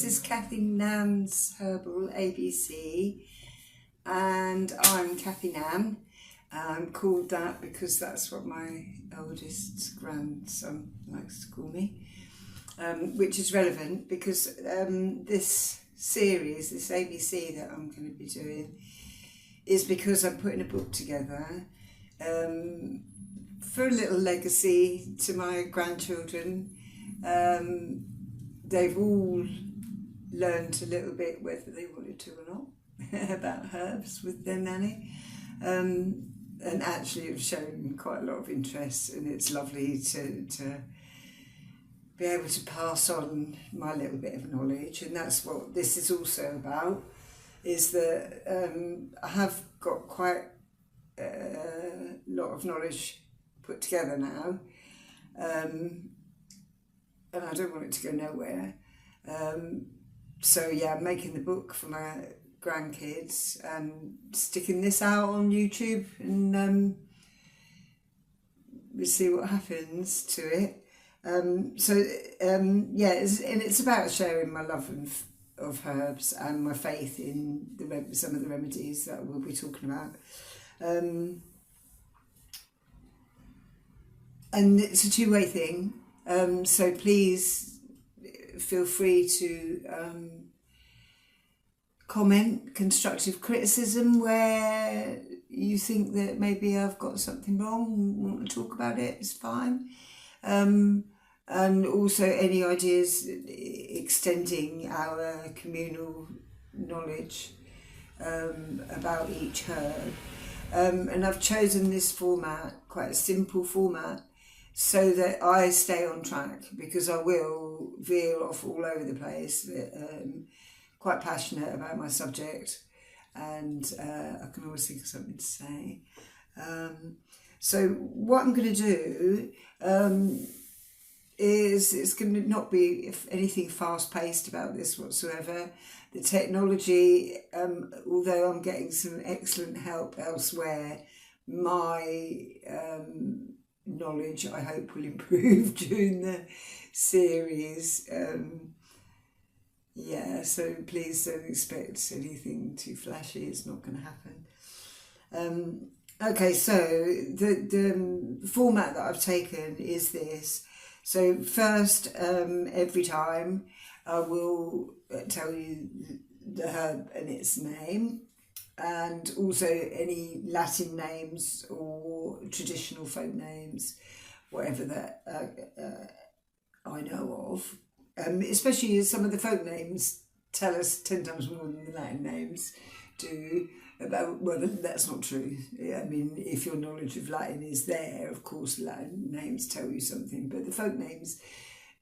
this is Cathynan Herbal ABC, and I'm Cathynan. I'm called that because that's what my oldest grandson likes to call me, which is relevant because this series, this ABC that I'm going to be doing, is because I'm putting a book together for a little legacy to my grandchildren. They've all learned a little bit, whether they wanted to or not, about herbs with their nanny, and actually have shown quite a lot of interest, and it's lovely to be able to pass on my little bit of knowledge. And that's what this is also about, is that I have got quite a lot of knowledge put together now, and I don't want it to go nowhere. So yeah, I'm making the book for my grandkids and sticking this out on YouTube, and we'll see what happens to it. Yeah, it's about sharing my love of herbs and my faith in some of the remedies that we'll be talking about. And it's a two-way thing. So please feel free to comment constructive criticism where you think that maybe I've got something wrong, want to talk about it, it's fine. And also any ideas extending our communal knowledge about each herb. And I've chosen this format, quite a simple format, so that I stay on track, because I will veer off all over the place. Quite passionate about my subject, and I can always think of something to say. So what I'm going to do is, it's going to not be, if anything, fast-paced about this whatsoever. The technology, although I'm getting some excellent help elsewhere, my knowledge, I hope, will improve during the series. Yeah, so please don't expect anything too flashy. It's not going to happen. Okay, so the format that I've taken is this. So first, every time I will tell you the herb and its name, and also any Latin names or traditional folk names, whatever that I know of. Especially as some of the folk names tell us 10 times more than the Latin names do. Well, that's not true. I mean, if your knowledge of Latin is there, of course Latin names tell you something, but the folk names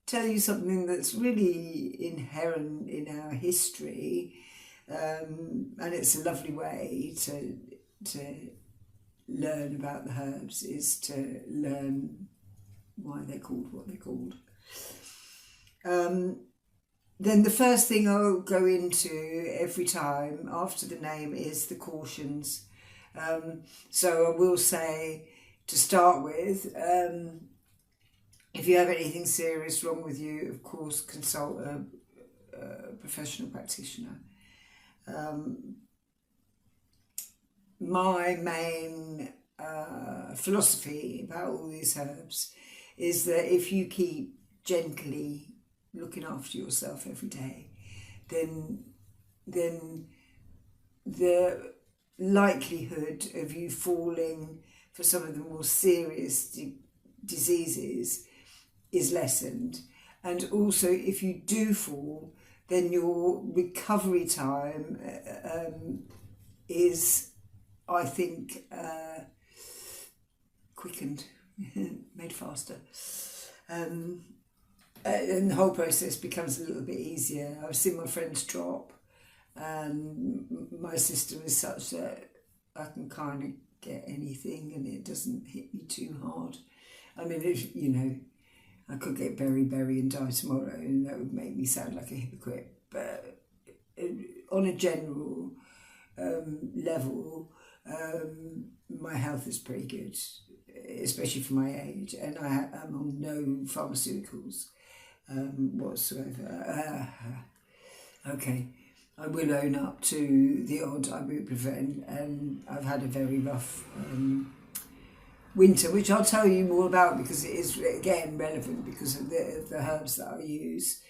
tell you something that's really inherent in our history, and it's a lovely way to learn about the herbs, is to learn why they're called what they're called. Then the first thing I'll go into every time after the name is the cautions. So I will say, to start with, if you have anything serious wrong with you, of course consult a professional practitioner. My main philosophy about all these herbs is that if you keep gently looking after yourself every day, then the likelihood of you falling for some of the more serious diseases is lessened. And also, if you do fall, then your recovery time is, I think, quickened, made faster. And the whole process becomes a little bit easier. I've seen my friends drop, and my system is such that I can kind of get anything and it doesn't hit me too hard. I mean, if, you know, I could get berry and die tomorrow, and that would make me sound like a hypocrite. But on a general level, my health is pretty good, especially for my age, and I'm on no pharmaceuticals whatsoever. Okay, I will own up to the odd ibuprofen, and I've had a very rough winter, which I'll tell you more about because it is again relevant because of the herbs that I use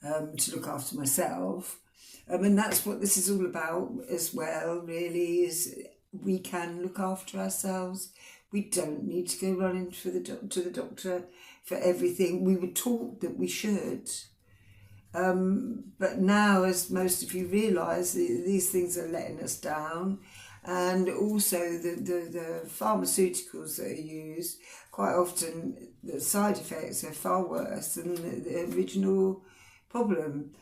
to look after myself. And that's what this is all about as well, really, is we can look after ourselves. We don't need to go running to the doctor for everything. We were taught that we should. But now, as most of you realise, these things are letting us down. And also the pharmaceuticals that are used, quite often the side effects are far worse than the original problem.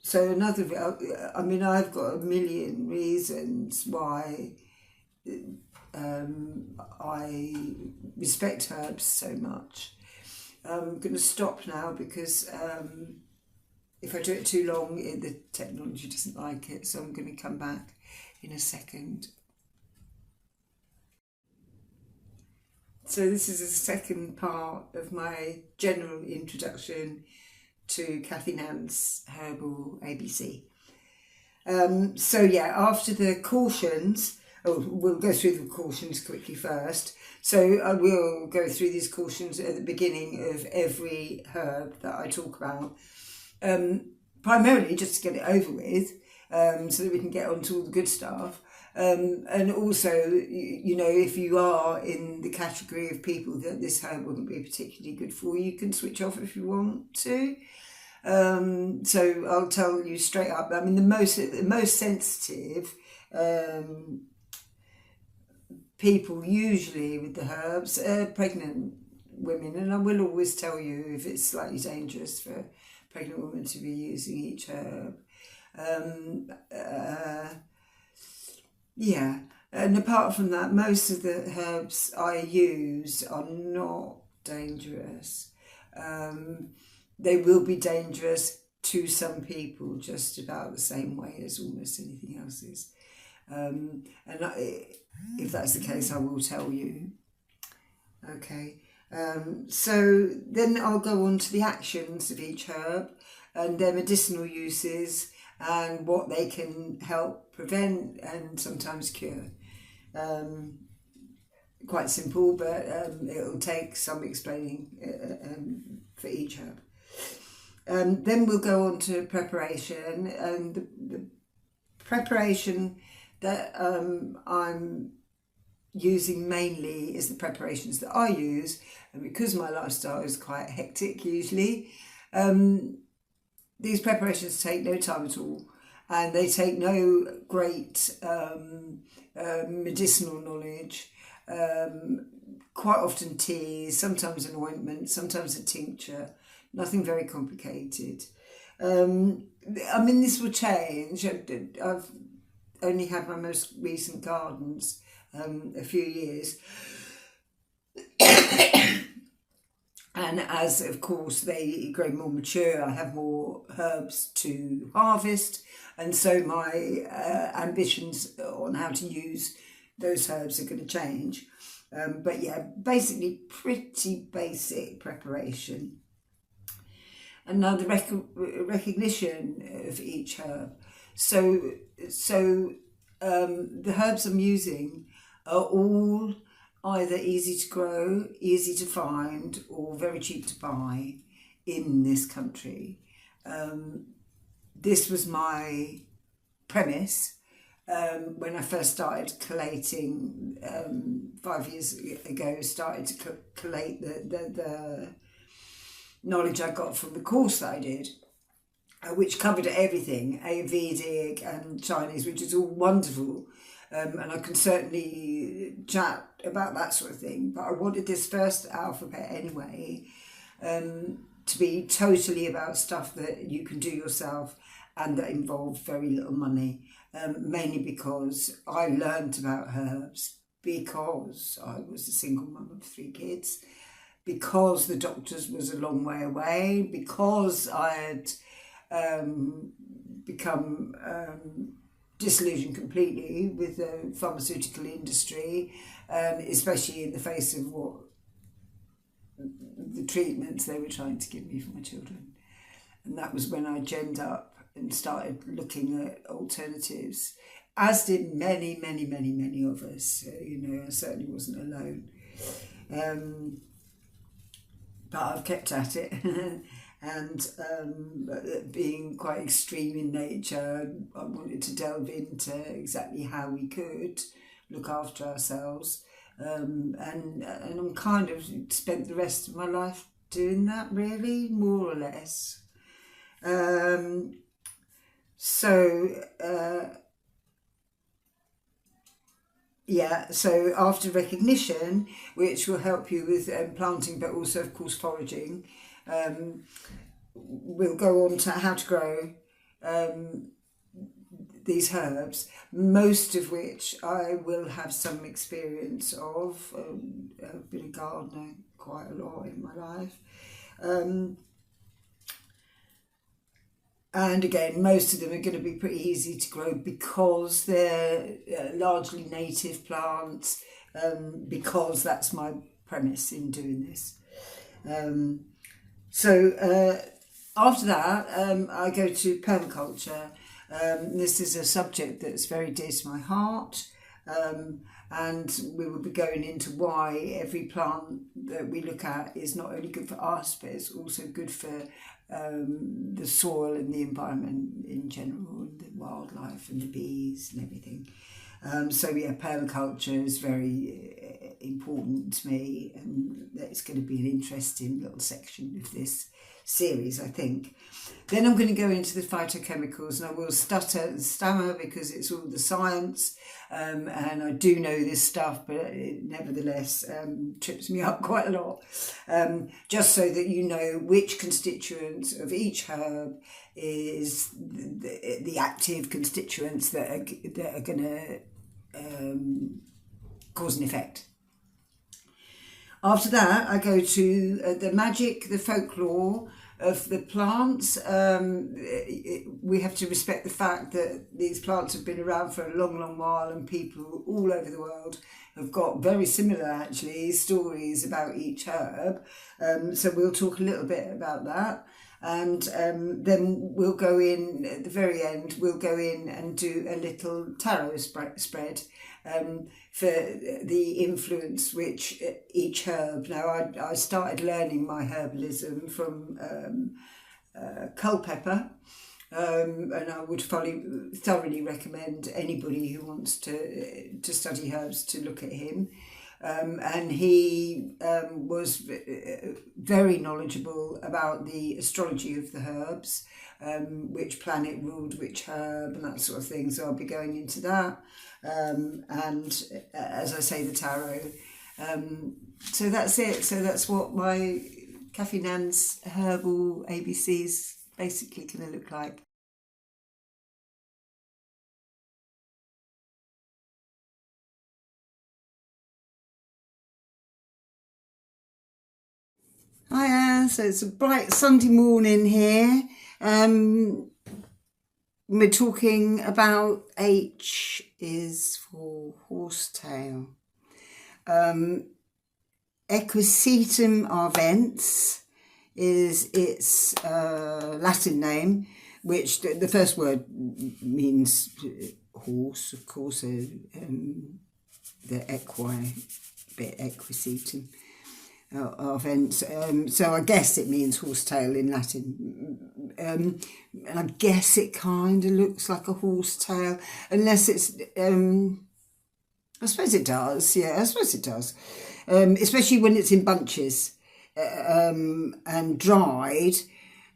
So I've got a million reasons why I respect herbs so much. I'm going to stop now because if I do it too long, the technology doesn't like it. So I'm going to come back in a second. So this is the second part of my general introduction to Cathynan Herbal ABC. After the cautions, we'll go through the cautions quickly first. So I will go through these cautions at the beginning of every herb that I talk about, primarily just to get it over with, so that we can get on to all the good stuff. And also, if you are in the category of people that this herb wouldn't be particularly good for, you can switch off if you want to. So I'll tell you straight up. I mean, the most sensitive people usually with the herbs are pregnant women, and I will always tell you if it's slightly dangerous for a pregnant women to be using each herb. And apart from that, most of the herbs I use are not dangerous. They will be dangerous to some people just about the same way as almost anything else is. If that's the case, I will tell you. Okay, so then I'll go on to the actions of each herb and their medicinal uses and what they can help prevent and sometimes cure. Quite simple, but it'll take some explaining for each herb. Then we'll go on to preparation, and the preparation that I'm using mainly is the preparations that I use, and because my lifestyle is quite hectic usually, these preparations take no time at all, and they take no great medicinal knowledge. Quite often tea, sometimes an ointment, sometimes a tincture, nothing very complicated. This will change. I've only had my most recent gardens a few years. And as, of course, they grow more mature, I have more herbs to harvest. And so my ambitions on how to use those herbs are going to change. Basically pretty basic preparation. And now the recognition of each herb. So the herbs I'm using are all either easy to grow, easy to find, or very cheap to buy in this country. This was my premise when I first started collating 5 years ago. Started to collate the knowledge I got from the course that I did, which covered everything, Ayurvedic and Chinese, which is all wonderful. And I can certainly chat about that sort of thing. But I wanted this first alphabet anyway to be totally about stuff that you can do yourself and that involve very little money. Mainly because I learned about herbs because I was a single mum of 3 kids, because the doctors was a long way away, because I had become disillusioned completely with the pharmaceutical industry, especially in the face of what the treatments they were trying to give me for my children. And that was when I genned up and started looking at alternatives, as did many, many, many, many of us. I certainly wasn't alone. But I've kept at it. And being quite extreme in nature, I wanted to delve into exactly how we could look after ourselves. And I'm kind of spent the rest of my life doing that, really, more or less. So after recognition, which will help you with planting, but also, of course, foraging, we'll go on to how to grow these herbs, most of which I will have some experience of. I've been a gardener quite a lot in my life. And again, most of them are going to be pretty easy to grow because they're largely native plants, because that's my premise in doing this. After that, I go to permaculture. This is a subject that's very dear to my heart, and we will be going into why every plant that we look at is not only good for us, but it's also good for the soil and the environment in general, and the wildlife and the bees and everything. Permaculture is very important to me, and it's going to be an interesting little section of this series, I think. Then I'm going to go into the phytochemicals, and I will stutter and stammer because it's all the science, and I do know this stuff, but it nevertheless trips me up quite a lot. Just so that you know which constituents of each herb is the active constituents that are going to cause an effect. After that, I go to the magic, the folklore of the plants. We have to respect the fact that these plants have been around for a long, long while, and people all over the world have got very similar, actually, stories about each herb. So we'll talk a little bit about that. And then we'll go in, at the very end, we'll go in and do a little tarot spread for the influence which each herb. Now, I started learning my herbalism from culpepper, and I would thoroughly recommend anybody who wants to study herbs to look at him. And he was very knowledgeable about the astrology of the herbs, which planet ruled which herb and that sort of thing. So I'll be going into that. And as I say, the tarot. So that's it. So that's what my Cathynan's Herbal ABC's basically going to look like. Hiya, so it's a bright Sunday morning here. We're talking about H is for horsetail. Equisetum arvens is its Latin name, which the first word means horse, of course, the equi bit, equisetum. Arvens. So I guess it means horsetail in Latin. And I guess it kind of looks like a horsetail, unless it's, I suppose it does, yeah, I suppose it does. Especially when it's in bunches and dried.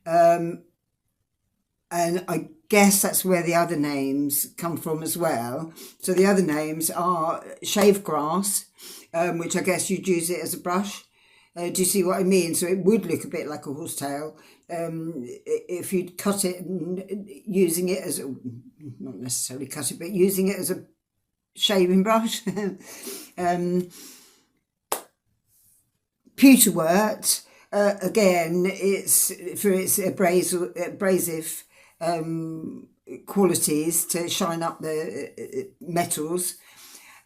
And I guess that's where the other names come from as well. So the other names are shave grass, which I guess you'd use it as a brush. Do you see what I mean? So it would look a bit like a horsetail if you'd cut it and using it as not necessarily cut it, but using it as a shaving brush. Pewterwort, again, it's for its abrasive qualities to shine up the metals.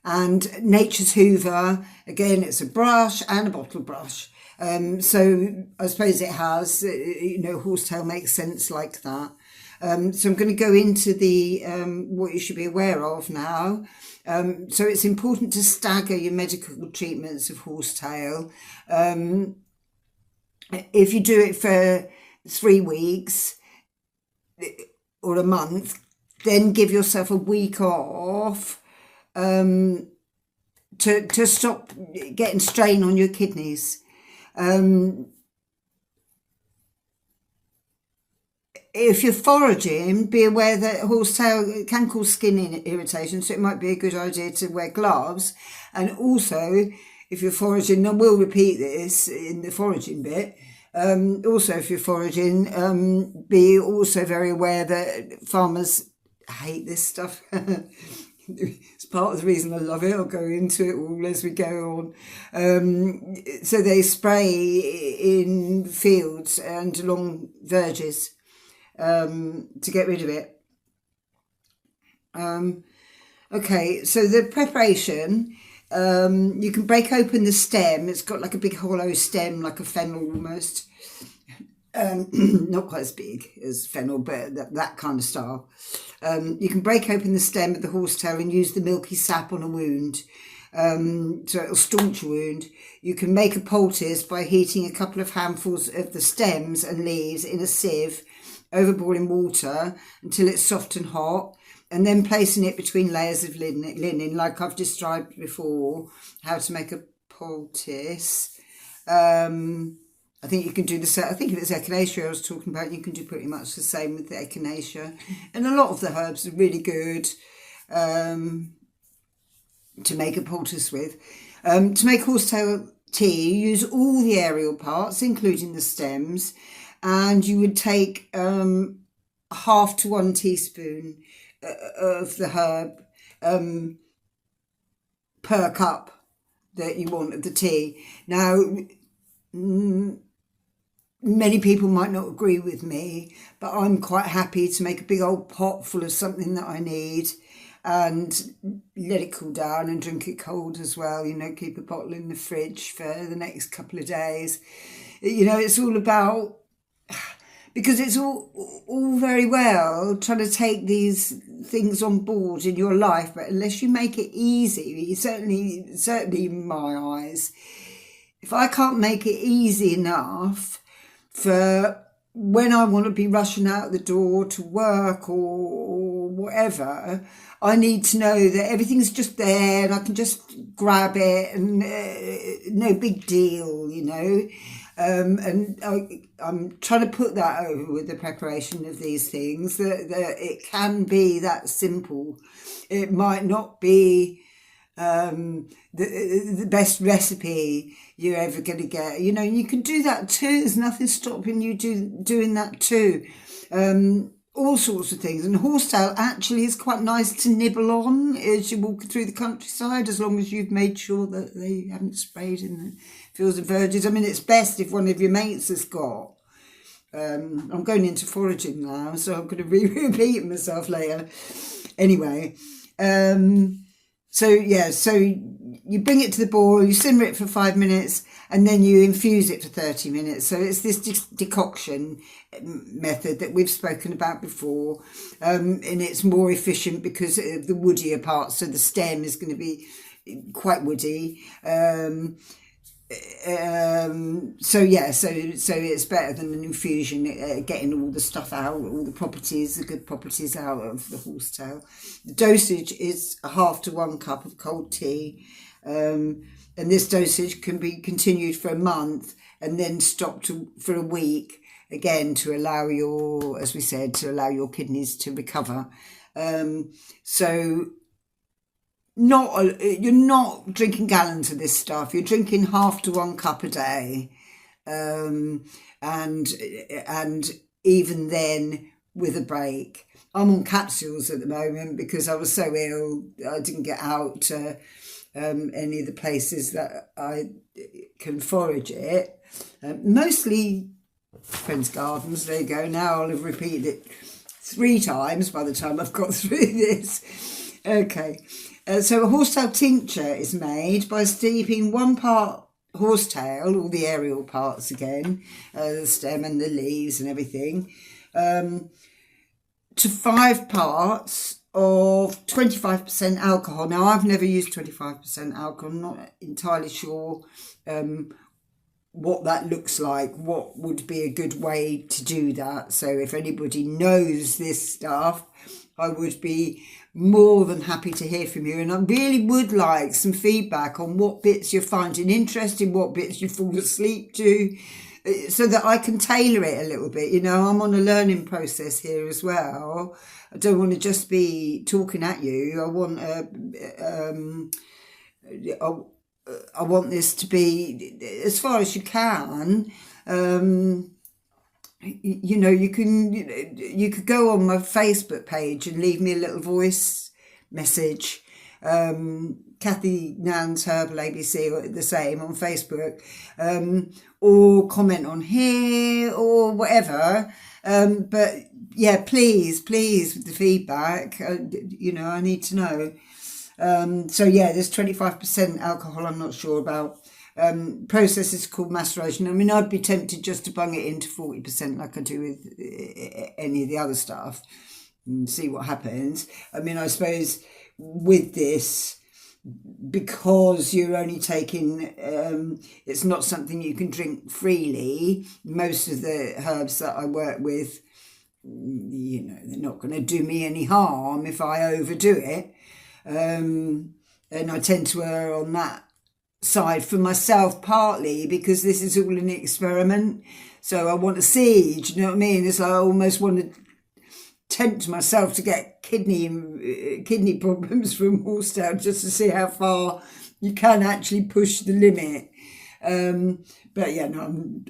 And Nature's Hoover, again, it's a brush and a bottle brush. So I suppose it has, horsetail makes sense like that. So I'm going to go into the what you should be aware of now. So it's important to stagger your medical treatments of horsetail. If you do it for 3 weeks or a month, then give yourself a week off to stop getting strain on your kidneys. If you're foraging, be aware that horsetail can cause skin irritation, so it might be a good idea to wear gloves. And also, if you're foraging, I will repeat this in the foraging bit, also if you're foraging, be also very aware that farmers hate this stuff. It's part of the reason I love it. I'll go into it all as we go on. So they spray in fields and along verges to get rid of it. Okay, so the preparation, you can break open the stem. It's got like a big hollow stem, like a fennel almost. Not quite as big as fennel, but that kind of style. You can break open the stem of the horsetail and use the milky sap on a wound. So it'll staunch a wound. You can make a poultice by heating a couple of handfuls of the stems and leaves in a sieve over boiling water until it's soft and hot, and then placing it between layers of linen like I've described before, how to make a poultice. I think you can do the same. I think if it's echinacea I was talking about, you can do pretty much the same with the echinacea. And a lot of the herbs are really good to make a poultice with. To make horsetail tea, you use all the aerial parts, including the stems, and you would take 1/2 to 1 teaspoon of the herb per cup that you want of the tea. Now, many people might not agree with me, but I'm quite happy to make a big old pot full of something that I need and let it cool down and drink it cold as well. You know, keep a bottle in the fridge for the next couple of days. You know, it's all about, because it's all very well trying to take these things on board in your life, but unless you make it easy, certainly in my eyes, if I can't make it easy enough for when I want to be rushing out the door to work or whatever, I need to know that everything's just there and I can just grab it and no big deal, you know. And I'm trying to put that over with the preparation of these things, that it can be that simple. It might not be the best recipe you're ever going to get. You know, you can do that too. There's nothing stopping you doing that too. All sorts of things. And horsetail actually is quite nice to nibble on as you walk through the countryside, as long as you've made sure that they haven't sprayed in the fields and verges. I mean, it's best if one of your mates has got. I'm going into foraging now, so I'm going to repeat myself later. Anyway, so you bring it to the boil, you simmer it for 5 minutes, and then you infuse it for 30 minutes. So it's this decoction method that we've spoken about before, and it's more efficient because of the woodier parts. So the stem is going to be quite woody. So it's better than an infusion, getting all the stuff out, all the good properties out of the horsetail. The dosage is 1/2 to 1 cup of cold tea, and this dosage can be continued for a month and then stopped for a week, again to allow your kidneys to recover. You're not drinking gallons of this stuff. You're drinking 1/2 to 1 cup a day, and even then with a break. I'm on capsules at the moment because I was so ill. I didn't get out to any of the places that I can forage it. Mostly friends' gardens. There you go. Now I'll have repeated it 3 times by the time I've got through this. Okay. So a horsetail tincture is made by steeping 1 part horsetail, all the aerial parts again, the stem and the leaves and everything, to 5 parts of 25% alcohol. Now, I've never used 25% alcohol. I'm not entirely sure what that looks like, what would be a good way to do that. So if anybody knows this stuff, I would be more than happy to hear from you. And I really would like some feedback on what bits you're finding interesting, what bits you fall asleep to, so that I can tailor it a little bit. You know, I'm on a learning process here as well. I don't want to just be talking at you. I want this to be as far as you can. You know, you could go on my Facebook page and leave me a little voice message. Cathynan Herbal ABC, or the same on Facebook, or comment on here or whatever. But yeah, please with the feedback. You know, I need to know. So yeah, there's 25% alcohol. I'm not sure about. Process is called maceration. I mean, I'd be tempted just to bung it into 40% like I do with any of the other stuff and see what happens. I mean, I suppose with this, because you're only taking, it's not something you can drink freely. Most of the herbs that I work with, you know, they're not going to do me any harm if I overdo it. And I tend to err on that side for myself, partly because this is all an experiment. So I want to see, do you know what I mean? It's like I almost want to tempt myself to get kidney problems from Horsetail just to see how far you can actually push the limit. But yeah, no,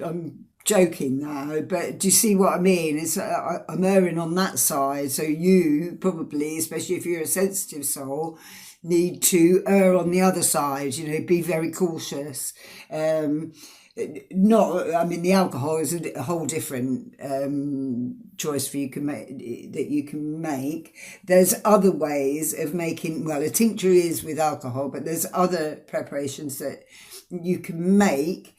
I'm joking now, but do you see what I mean? It's I'm erring on that side. So you probably, especially if you're a sensitive soul, need to err on the other side, you know, be very cautious. I mean, the alcohol is a whole different choice for you can make, that you can make. There's other ways of making, well, a tincture is with alcohol, but there's other preparations that you can make.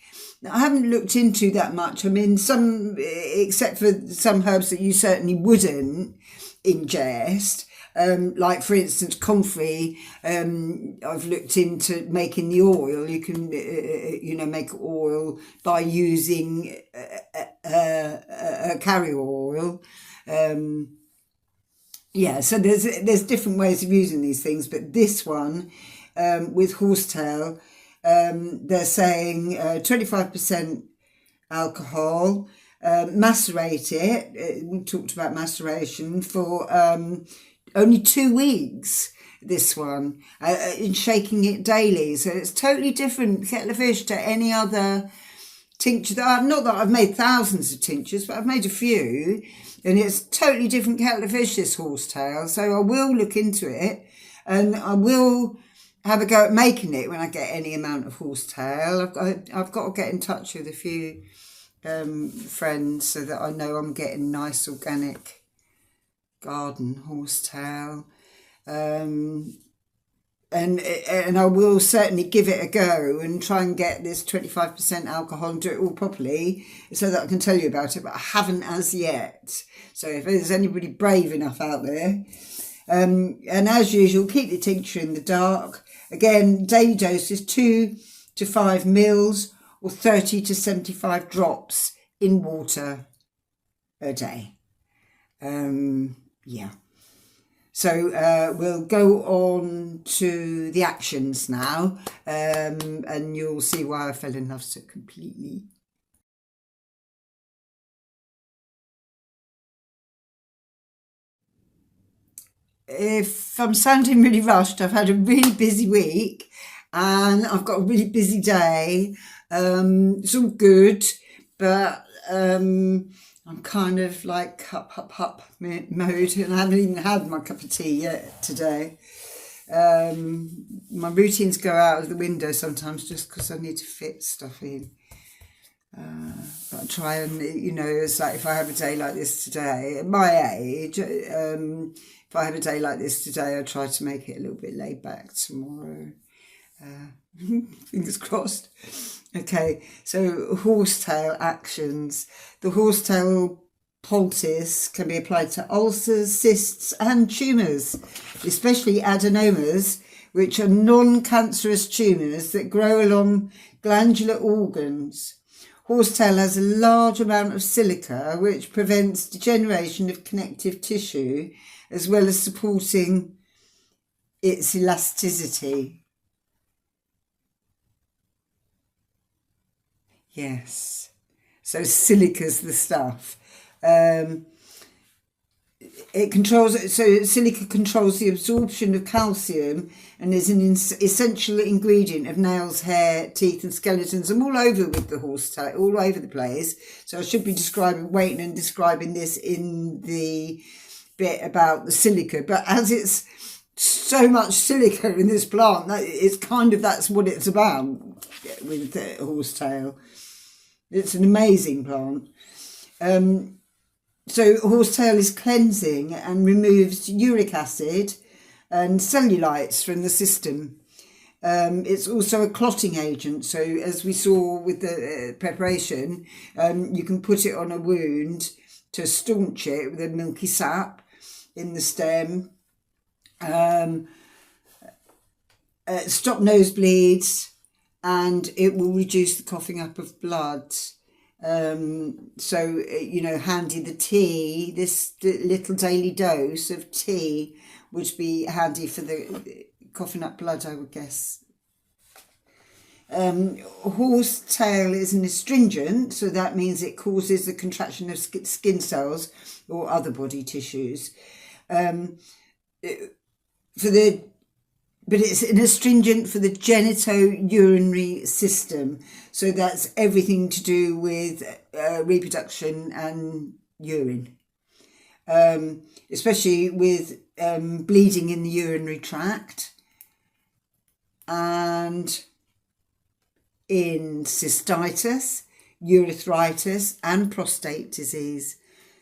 I haven't looked into that much. I mean, some, except for some herbs that you certainly wouldn't ingest, like for instance comfrey. I've looked into making the oil. You can you know, make oil by using a carrier oil. Yeah, so there's different ways of using these things, but this one with Horsetail, they're saying 25% alcohol, macerate it. We talked about maceration for only 2 weeks, this one, in shaking it daily. So it's totally different kettle of fish to any other tincture that not that I've made thousands of tinctures, but I've made a few, and it's totally different kettle of fish, this Horsetail. So I will look into it, and I will have a go at making it when I get any amount of Horsetail. I've got to get in touch with a few friends so that I know I'm getting nice organic garden Horsetail. And I will certainly give it a go and try and get this 25% alcohol and do it all properly so that I can tell you about it, but I haven't as yet. So if there's anybody brave enough out there, and as usual, keep the tincture in the dark. Again, daily dose is 2 to 5 mils or 30 to 75 drops in water a day. Yeah. So we'll go on to the actions now, and you'll see why I fell in love so completely. If I'm sounding really rushed, I've had a really busy week and I've got a really busy day. It's all good, but I'm kind of like up mode, and I haven't even had my cup of tea yet today. My routines go out of the window sometimes just because I need to fit stuff in. But I try and, you know, it's like if I have a day like this today, at my age, if I have a day like this today, I try to make it a little bit laid back tomorrow. Fingers crossed. Okay, so Horsetail actions. The Horsetail poultice can be applied to ulcers, cysts and tumours, especially adenomas, which are non-cancerous tumours that grow along glandular organs. Horsetail has a large amount of silica, which prevents degeneration of connective tissue, as well as supporting its elasticity. Yes, so silica's the stuff. Silica controls the absorption of calcium and is an essential ingredient of nails, hair, teeth and skeletons. I'm all over with the horsetail, all over the place. So I should be describing this in the bit about the silica. But as it's so much silica in this plant, that's what it's about with the horsetail. It's an amazing plant. So horsetail is cleansing and removes uric acid and cellulites from the system. It's also a clotting agent. So as we saw with the preparation, you can put it on a wound to staunch it with a milky sap in the stem. Stop nosebleeds, and it will reduce the coughing up of blood. Handy the tea, this little daily dose of tea would be handy for the coughing up blood, I would guess. Horsetail is an astringent, so that means it causes the contraction of skin cells or other body tissues. But it's an astringent for the genitourinary system. So that's everything to do with reproduction and urine. Especially with bleeding in the urinary tract and in cystitis, urethritis and prostate disease.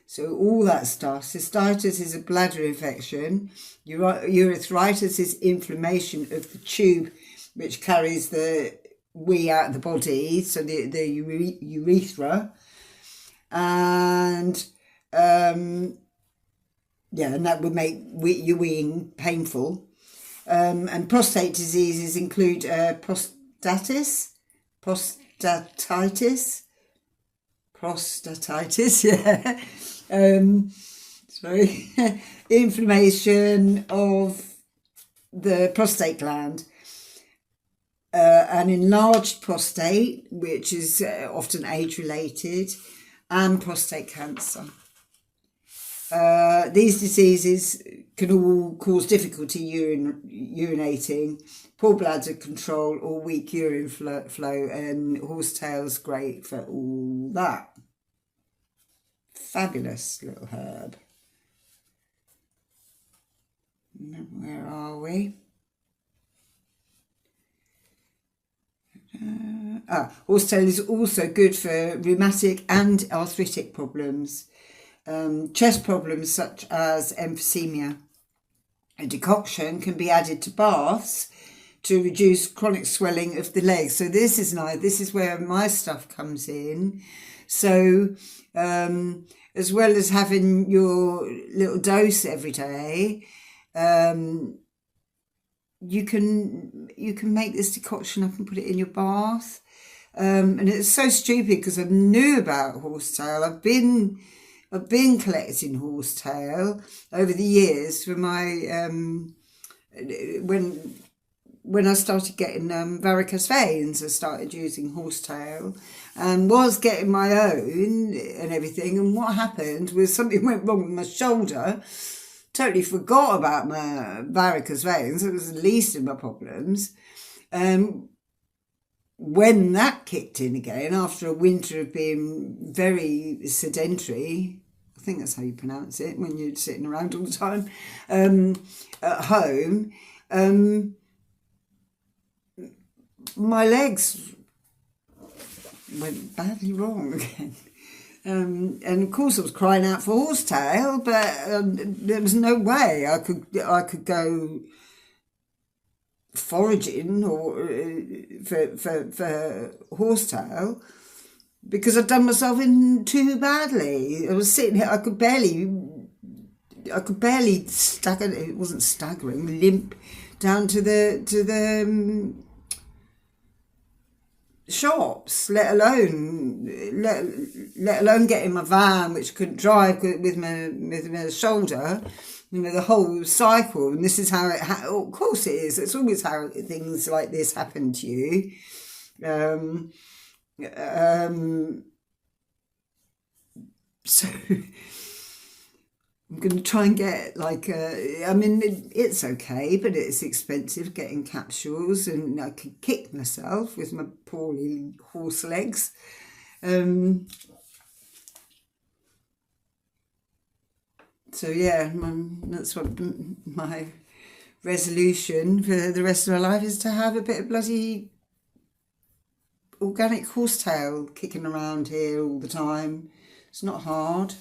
So all that stuff. Cystitis is a bladder infection. Urethritis is inflammation of the tube which carries the wee out of the body, so the urethra. And and that would make your weeing painful. And prostate diseases include prostatitis, yeah. Inflammation of the prostate gland, an enlarged prostate, which is often age-related, and prostate cancer. These diseases can all cause difficulty urinating, poor bladder control or weak urine flow, and horsetail's great for all that. Fabulous little herb. Where are we? Horsetail is also good for rheumatic and arthritic problems, chest problems such as emphysema. A decoction can be added to baths to reduce chronic swelling of the legs. So this is nice. This is where my stuff comes in. So as well as having your little dose every day, you can make this decoction up and put it in your bath. And it's so stupid because I knew about horsetail. I've been collecting horsetail over the years for my when I started getting varicose veins. I started using horsetail and was getting my own and everything. And what happened was something went wrong with my shoulder. Totally forgot about my varicose veins. It was the least of my problems. When that kicked in again, after a winter of being very sedentary, I think that's how you pronounce it, when you're sitting around all the time, at home, my legs went badly wrong again. And of course I was crying out for horsetail, but there was no way I could go foraging or for horsetail. because I'd done myself in too badly. I was sitting here, I could barely stagger. It wasn't staggering, limp down to the shops, let alone get in my van, which couldn't drive with my shoulder. You know, the whole cycle. And this is how it. Of course, it is. It's always how things like this happen to you. So I'm going to try and get I mean, it's okay, but it's expensive getting capsules, and I could kick myself with my poorly horse legs. So yeah, that's what my resolution for the rest of my life is, to have a bit of bloody organic horsetail kicking around here all the time. It's not hard.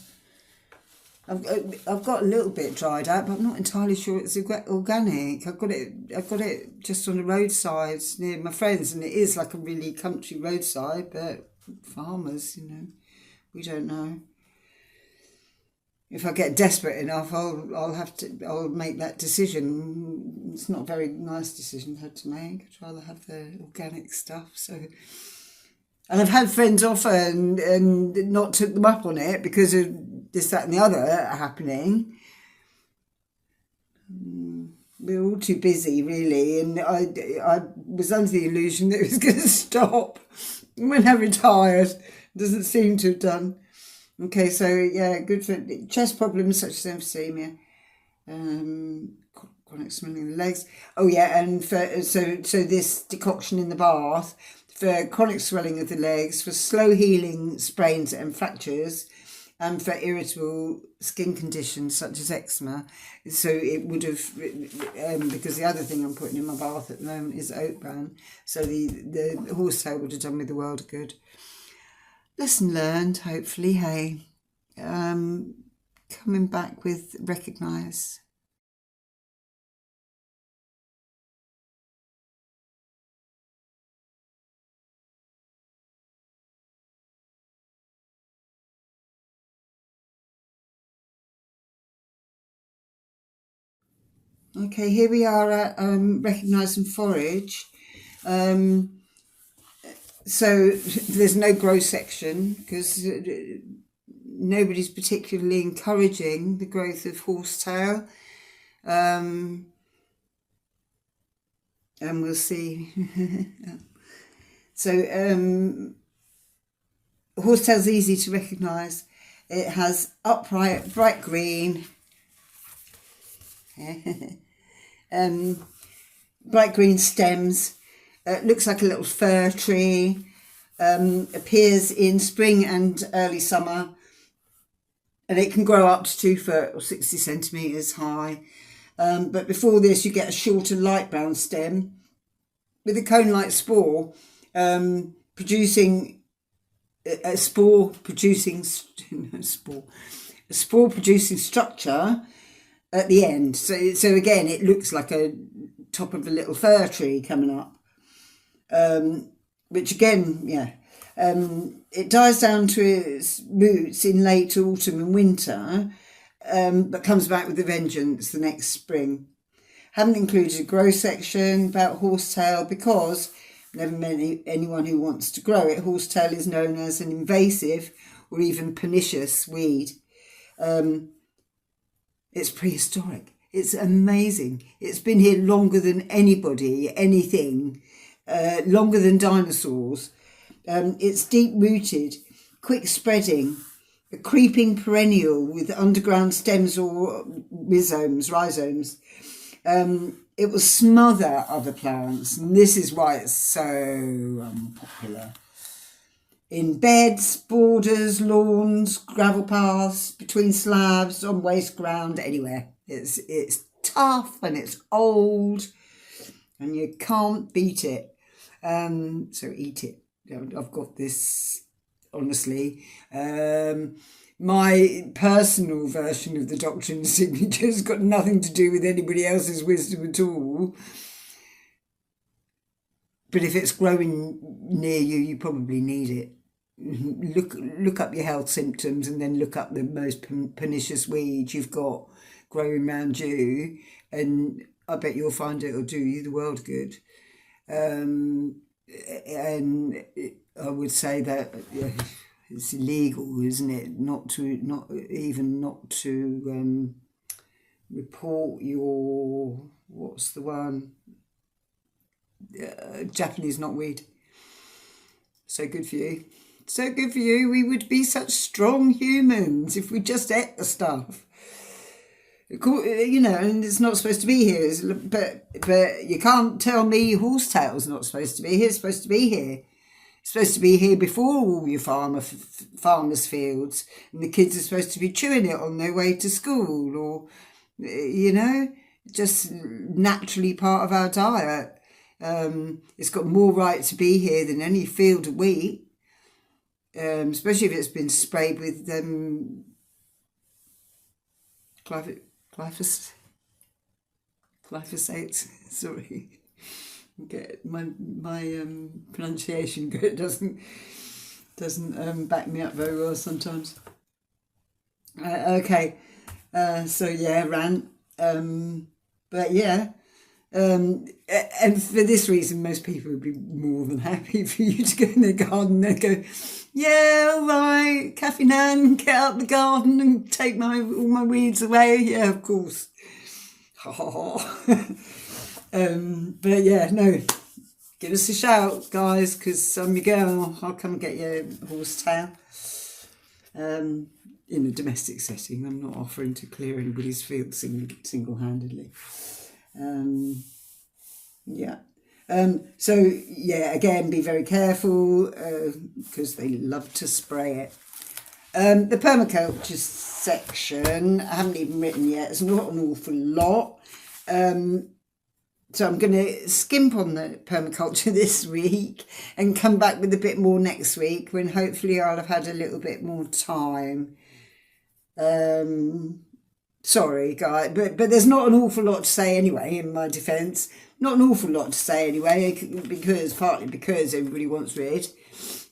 I've got a little bit dried out, but I'm not entirely sure it's organic. I've got it just on the roadside near my friends, and it is like a really country roadside, but farmers, you know, we don't know. If I get desperate enough, I'll make that decision. It's not a very nice decision to make. I'd rather have the organic stuff. So, and I've had friends offer and not took them up on it because of this, that, and the other happening. We're all too busy, really, and I was under the illusion that it was going to stop when I retired. Doesn't seem to have done. Okay, so yeah, good for chest problems such as emphysema, chronic swelling in the legs. Oh yeah, and for so this decoction in the bath for chronic swelling of the legs, for slow healing sprains and fractures, and for irritable skin conditions such as eczema. So it would have, because the other thing I'm putting in my bath at the moment is oat bran. So the horsetail would have done me the world of good. Lesson learned, hopefully, hey. Coming back with Recognise. Okay, here we are at Recognise and Forage. So there's no grow section because nobody's particularly encouraging the growth of horsetail. And we'll see. So horsetail's easy to recognise. It has upright, bright green, bright green stems. Looks like a little fir tree. Appears in spring and early summer, and it can grow up to 2 foot or 60 centimetres high. But before this, you get a shorter light brown stem with a cone-like spore, producing a spore-producing structure at the end. So again, it looks like a top of a little fir tree coming up. Which again, yeah, it dies down to its roots in late autumn and winter, but comes back with a vengeance the next spring. Haven't included a grow section about horsetail because never met anyone who wants to grow it. Horsetail is known as an invasive or even pernicious weed. It's prehistoric. It's amazing. It's been here longer than anybody, anything. Longer than dinosaurs. It's deep-rooted, quick spreading, a creeping perennial with underground stems or rhizomes. It will smother other plants, and this is why it's so unpopular. In beds, borders, lawns, gravel paths, between slabs, on waste ground, anywhere. It's tough and it's old, and you can't beat it. So eat it. I've got this, honestly. My personal version of the doctrine of signature's got nothing to do with anybody else's wisdom at all. But if it's growing near you, you probably need it. look up your health symptoms and then look up the most pernicious weed you've got growing around you, and I bet you'll find it'll do you the world good. And I would say that it's illegal, isn't it, not to report your, what's the one, Japanese knotweed. So good for you. So good for you. We would be such strong humans if we just ate the stuff. You know, and it's not supposed to be here. But you can't tell me Horsetail's not supposed to be here. It's supposed to be here. It's supposed to be here before all your farmers' fields. And the kids are supposed to be chewing it on their way to school, or, you know, just naturally part of our diet. It's got more right to be here than any field of wheat, especially if it's been sprayed with glyphosate. Sorry, get my pronunciation good. Doesn't back me up very well sometimes. Okay, so yeah, rant. But yeah. And for this reason, most people would be more than happy for you to go in their garden and go, yeah, all right, Cathynan, get out the garden and take all my weeds away. Yeah, of course. But yeah, no, give us a shout, guys, because I'm your girl. I'll come and get your horsetail. In a domestic setting, I'm not offering to clear anybody's field single-handedly. So yeah, again, be very careful because they love to spray it. The permaculture section, I haven't even written yet. It's not an awful lot. So I'm going to skimp on the permaculture this week and come back with a bit more next week, when hopefully I'll have had a little bit more time. Sorry, guys, but there's not an awful lot to say anyway, in my defence. Not an awful lot to say anyway, partly because everybody wants rid.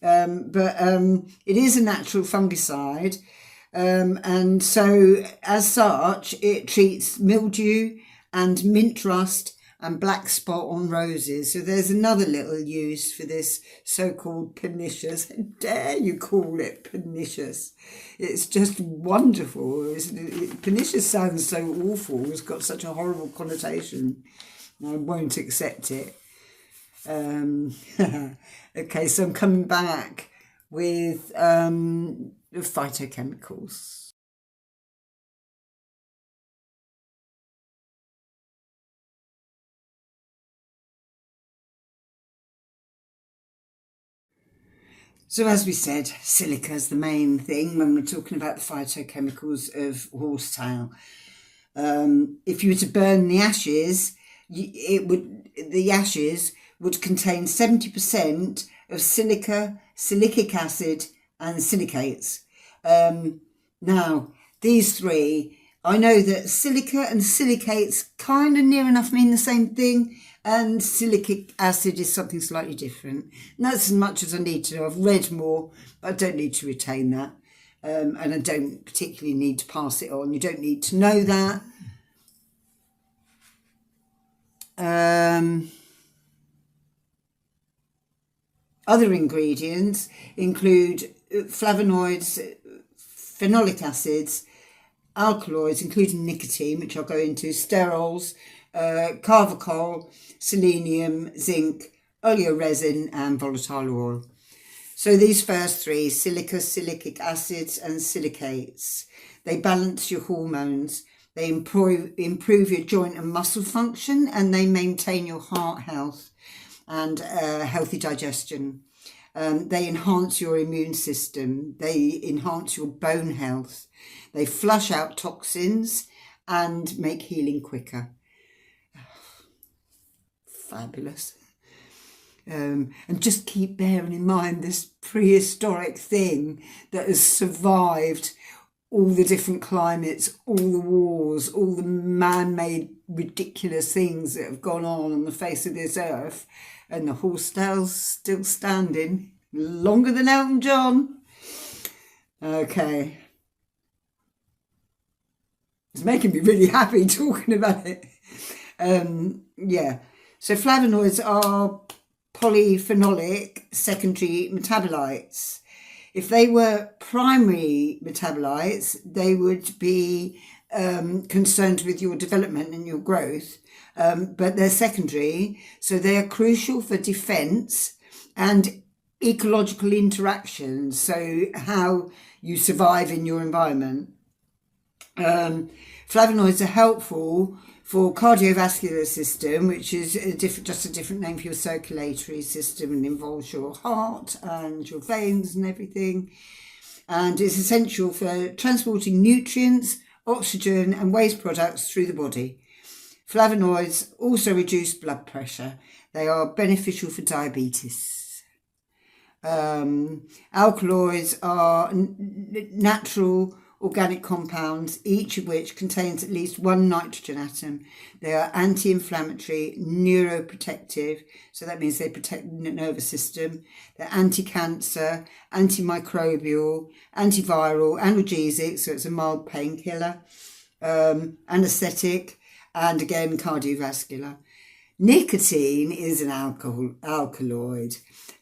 But it is a natural fungicide. And so, as such, it treats mildew and mint rust and black spot on roses. So there's another little use for this so-called pernicious. How dare you call it pernicious? It's just wonderful. Pernicious sounds so awful. It's got such a horrible connotation. I won't accept it. Okay, so I'm coming back with phytochemicals. So as we said, silica is the main thing when we're talking about the phytochemicals of horsetail. If you were to burn the ashes, the ashes would contain 70% of silica, silicic acid and silicates. Now, these three, I know that silica and silicates kind of near enough mean the same thing, and silicic acid is something slightly different. And that's as much as I need to know. I've read more, but I don't need to retain that. And I don't particularly need to pass it on. You don't need to know that. Other ingredients include flavonoids, phenolic acids, alkaloids, including nicotine, which I'll go into, sterols, carvacol, selenium, zinc, oleoresin and volatile oil. So these first three, silica, silicic acids and silicates, they balance your hormones, they improve your joint and muscle function, and they maintain your heart health and healthy digestion. They enhance your immune system, they enhance your bone health, they flush out toxins and make healing quicker. Fabulous. And just keep bearing in mind this prehistoric thing that has survived all the different climates, all the wars, all the man-made ridiculous things that have gone on the face of this earth, and the horsetail's still standing. longer than Elton John. Okay. It's making me really happy talking about it. Yeah. So flavonoids are polyphenolic secondary metabolites. If they were primary metabolites, they would be concerned with your development and your growth, but they're secondary, so they are crucial for defense and ecological interactions, so how you survive in your environment. Flavonoids are helpful for cardiovascular system, which is just a different name for your circulatory system, and involves your heart and your veins and everything, and is essential for transporting nutrients, oxygen and waste products through the body. Flavonoids also reduce blood pressure. They are beneficial for diabetes. Alkaloids are natural organic compounds, each of which contains at least one nitrogen atom. They are anti-inflammatory, neuroprotective, so that means they protect the nervous system. They're anti-cancer, antimicrobial, antiviral, analgesic, so it's a mild painkiller, anesthetic, and again cardiovascular. Nicotine is an alkaloid.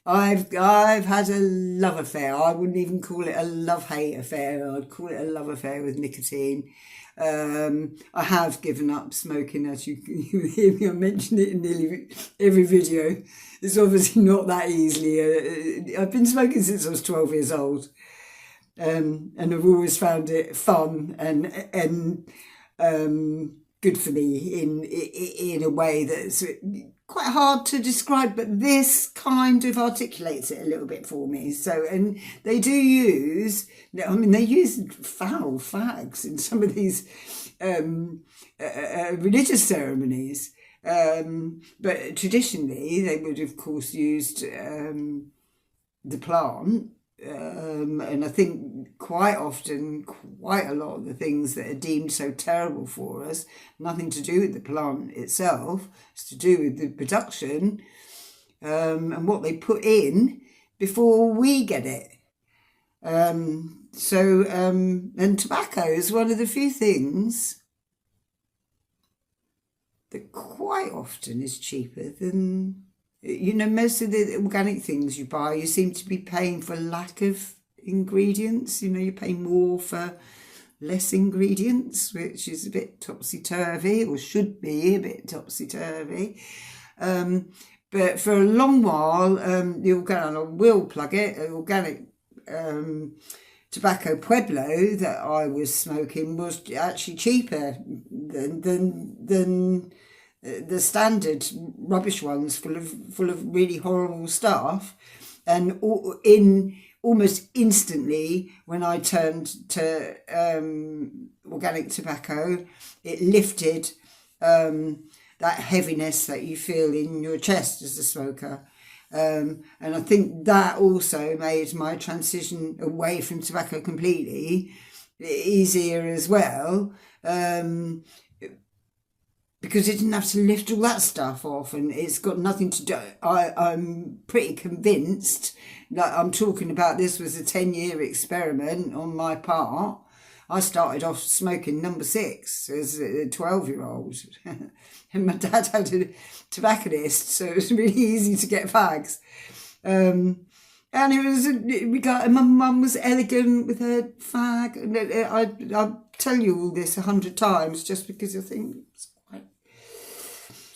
I've had a love affair. I wouldn't even call it a love-hate affair. I'd call it a love affair with nicotine. I have given up smoking, as you hear me. I mention it in nearly every video. It's obviously not that easily. I've been smoking since I was 12 years old, and I've always found it fun and good for me in a way that's quite hard to describe, but this kind of articulates it a little bit for me. So, and they do use, they use foul fags in some of these religious ceremonies, but traditionally they would of course used the plant, and I think quite often quite a lot of the things that are deemed so terrible for us, nothing to do with the plant itself, it's to do with the production and what they put in before we get it. And tobacco is one of the few things that quite often is cheaper than, most of the organic things you buy, you seem to be paying for lack of ingredients. You pay more for less ingredients, which is a bit topsy-turvy, or should be a bit topsy-turvy. But for a long while, the organic, I will plug it, organic tobacco Pueblo that I was smoking was actually cheaper than the standard rubbish ones full of really horrible stuff. And almost instantly, when I turned to organic tobacco, it lifted that heaviness that you feel in your chest as a smoker. And I think that also made my transition away from tobacco completely easier as well, because it didn't have to lift all that stuff off, and it's got nothing to do. I'm pretty convinced that I'm talking about this was a 10-year experiment on my part. I started off smoking number 6 as a 12-year-old. And my dad had a tobacconist, so it was really easy to get fags. And my mum was elegant with her fag. And I'll tell you all this 100 times just because I think it's quite...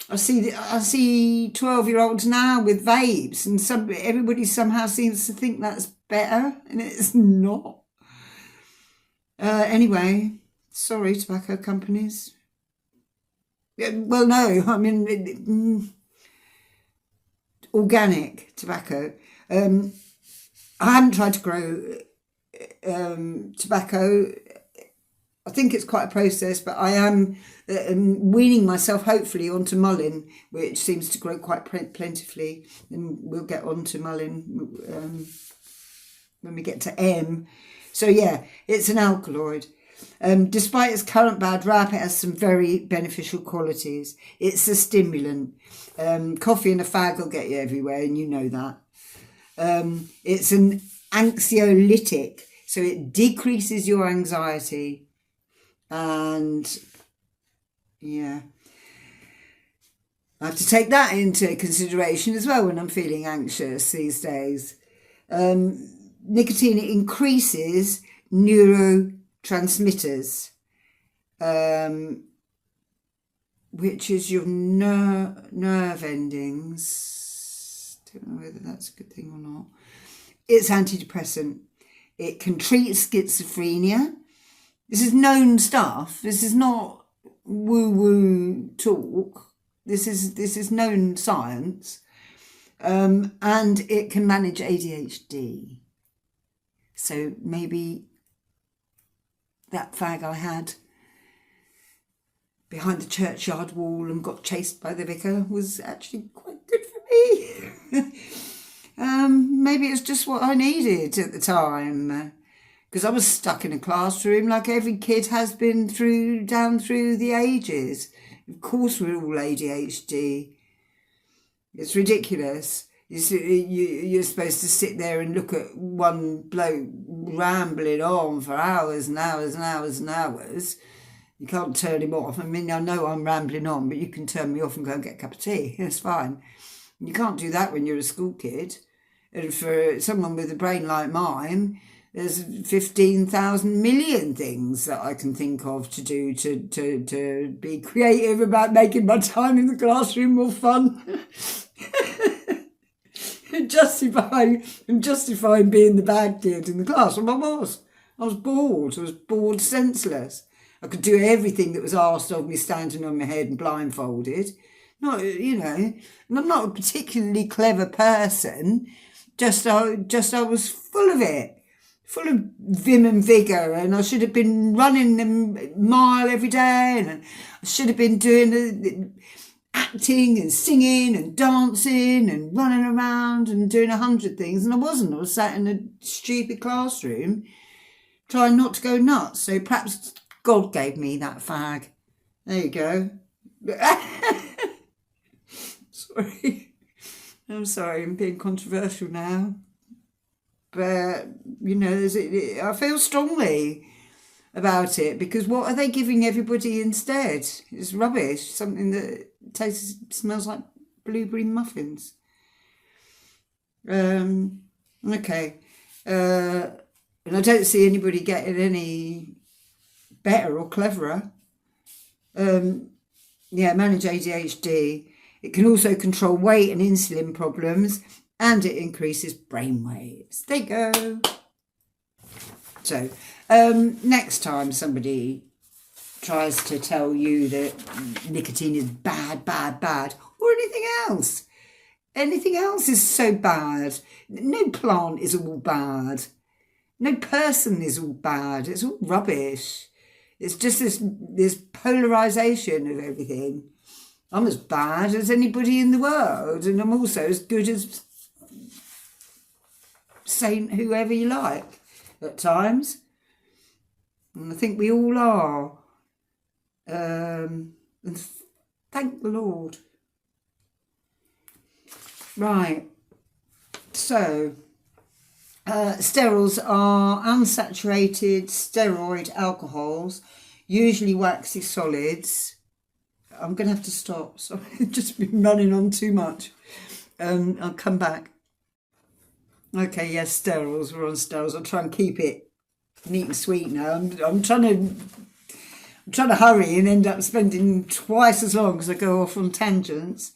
I see 12-year-olds now with vapes, and everybody somehow seems to think that's better, and it's not. Anyway, sorry, tobacco companies. Well, no, organic tobacco. I haven't tried to grow tobacco. I think it's quite a process, but I am weaning myself hopefully onto mullein, which seems to grow quite plentifully, and we'll get onto mullein when we get to M. So yeah, it's an alkaloid. Despite its current bad rap, it has some very beneficial qualities. It's a stimulant. Coffee and a fag will get you everywhere, and you know that. It's an anxiolytic, so it decreases your anxiety. And yeah, I have to take that into consideration as well when I'm feeling anxious these days. Nicotine increases neurotransmitters, which is your nerve endings. Don't know whether that's a good thing or not. It's antidepressant. It can treat schizophrenia. This is known stuff. This is not woo-woo talk. This is known science. And it can manage ADHD. So maybe that fag I had behind the churchyard wall and got chased by the vicar was actually quite good for me. Maybe it's just what I needed at the time. Because I was stuck in a classroom like every kid has been down through the ages. Of course we're all ADHD. It's ridiculous. You're supposed to sit there and look at one bloke rambling on for hours and hours and hours and hours. You can't turn him off. I mean, I know I'm rambling on, but you can turn me off and go and get a cup of tea. It's fine. You can't do that when you're a school kid. And for someone with a brain like mine, there's 15,000 million things that I can think of to do to be creative about making my time in the classroom more fun. justifying being the bad kid in the class. And I was bored. I was bored senseless. I could do everything that was asked of me standing on my head and blindfolded. Not, and I'm not a particularly clever person. Just I was full of it. Full of vim and vigour, and I should have been running a mile every day, and I should have been doing acting and singing and dancing and running around and doing 100 things, and I wasn't. I was sat in a stupid classroom trying not to go nuts. So perhaps God gave me that fag. There you go. Sorry. I'm sorry, I'm being controversial now. But, I feel strongly about it, because what are they giving everybody instead? It's rubbish, something that smells like blueberry muffins. Okay. And I don't see anybody getting any better or cleverer. Manage ADHD. It can also control weight and insulin problems, and it increases brain waves. There you go. So, next time somebody tries to tell you that nicotine is bad, or anything else is so bad. No plant is all bad. No person is all bad. It's all rubbish. It's just this polarisation of everything. I'm as bad as anybody in the world, and I'm also as good as saint whoever you like at times. And I think we all are. And thank the Lord. Right. So, sterols are unsaturated steroid alcohols, usually waxy solids. I'm going to have to stop. Sorry, I've just been running on too much. I'll come back. Okay, yes, sterols. We're on sterols. I'll try and keep it neat and sweet now. I'm trying to hurry and end up spending twice as long as I go off on tangents.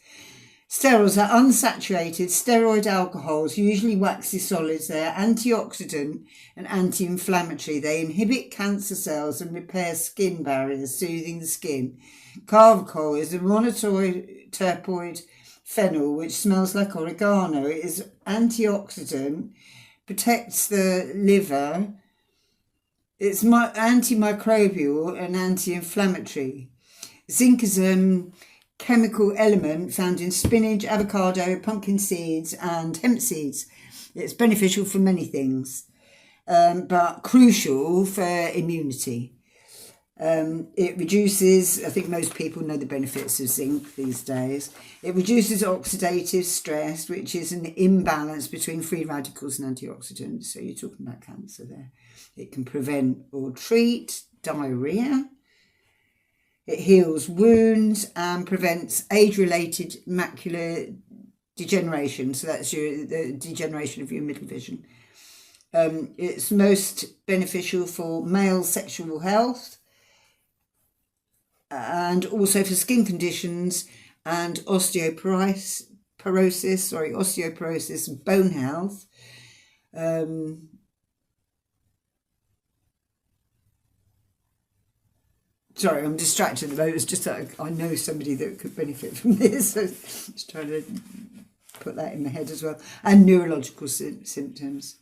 Sterols are unsaturated steroid alcohols, usually waxy solids. They are antioxidant and anti-inflammatory. They inhibit cancer cells and repair skin barriers, soothing the skin. Carvacol is a monoterpenoid phenol which smells like oregano. It is antioxidant, protects the liver. It's antimicrobial and anti-inflammatory. Zinc is a chemical element found in spinach, avocado, pumpkin seeds and hemp seeds. It's beneficial for many things, but crucial for immunity. It reduces, I think most people know the benefits of zinc these days. It reduces oxidative stress, which is an imbalance between free radicals and antioxidants. So you're talking about cancer there. It can prevent or treat diarrhea. It heals wounds and prevents age-related macular degeneration. So that's the degeneration of your middle vision. It's most beneficial for male sexual health, and also for skin conditions and osteoporosis, and bone health. Sorry, I'm distracted at the moment. It's just that I know somebody that could benefit from this. So just trying to put that in my head as well. And neurological symptoms.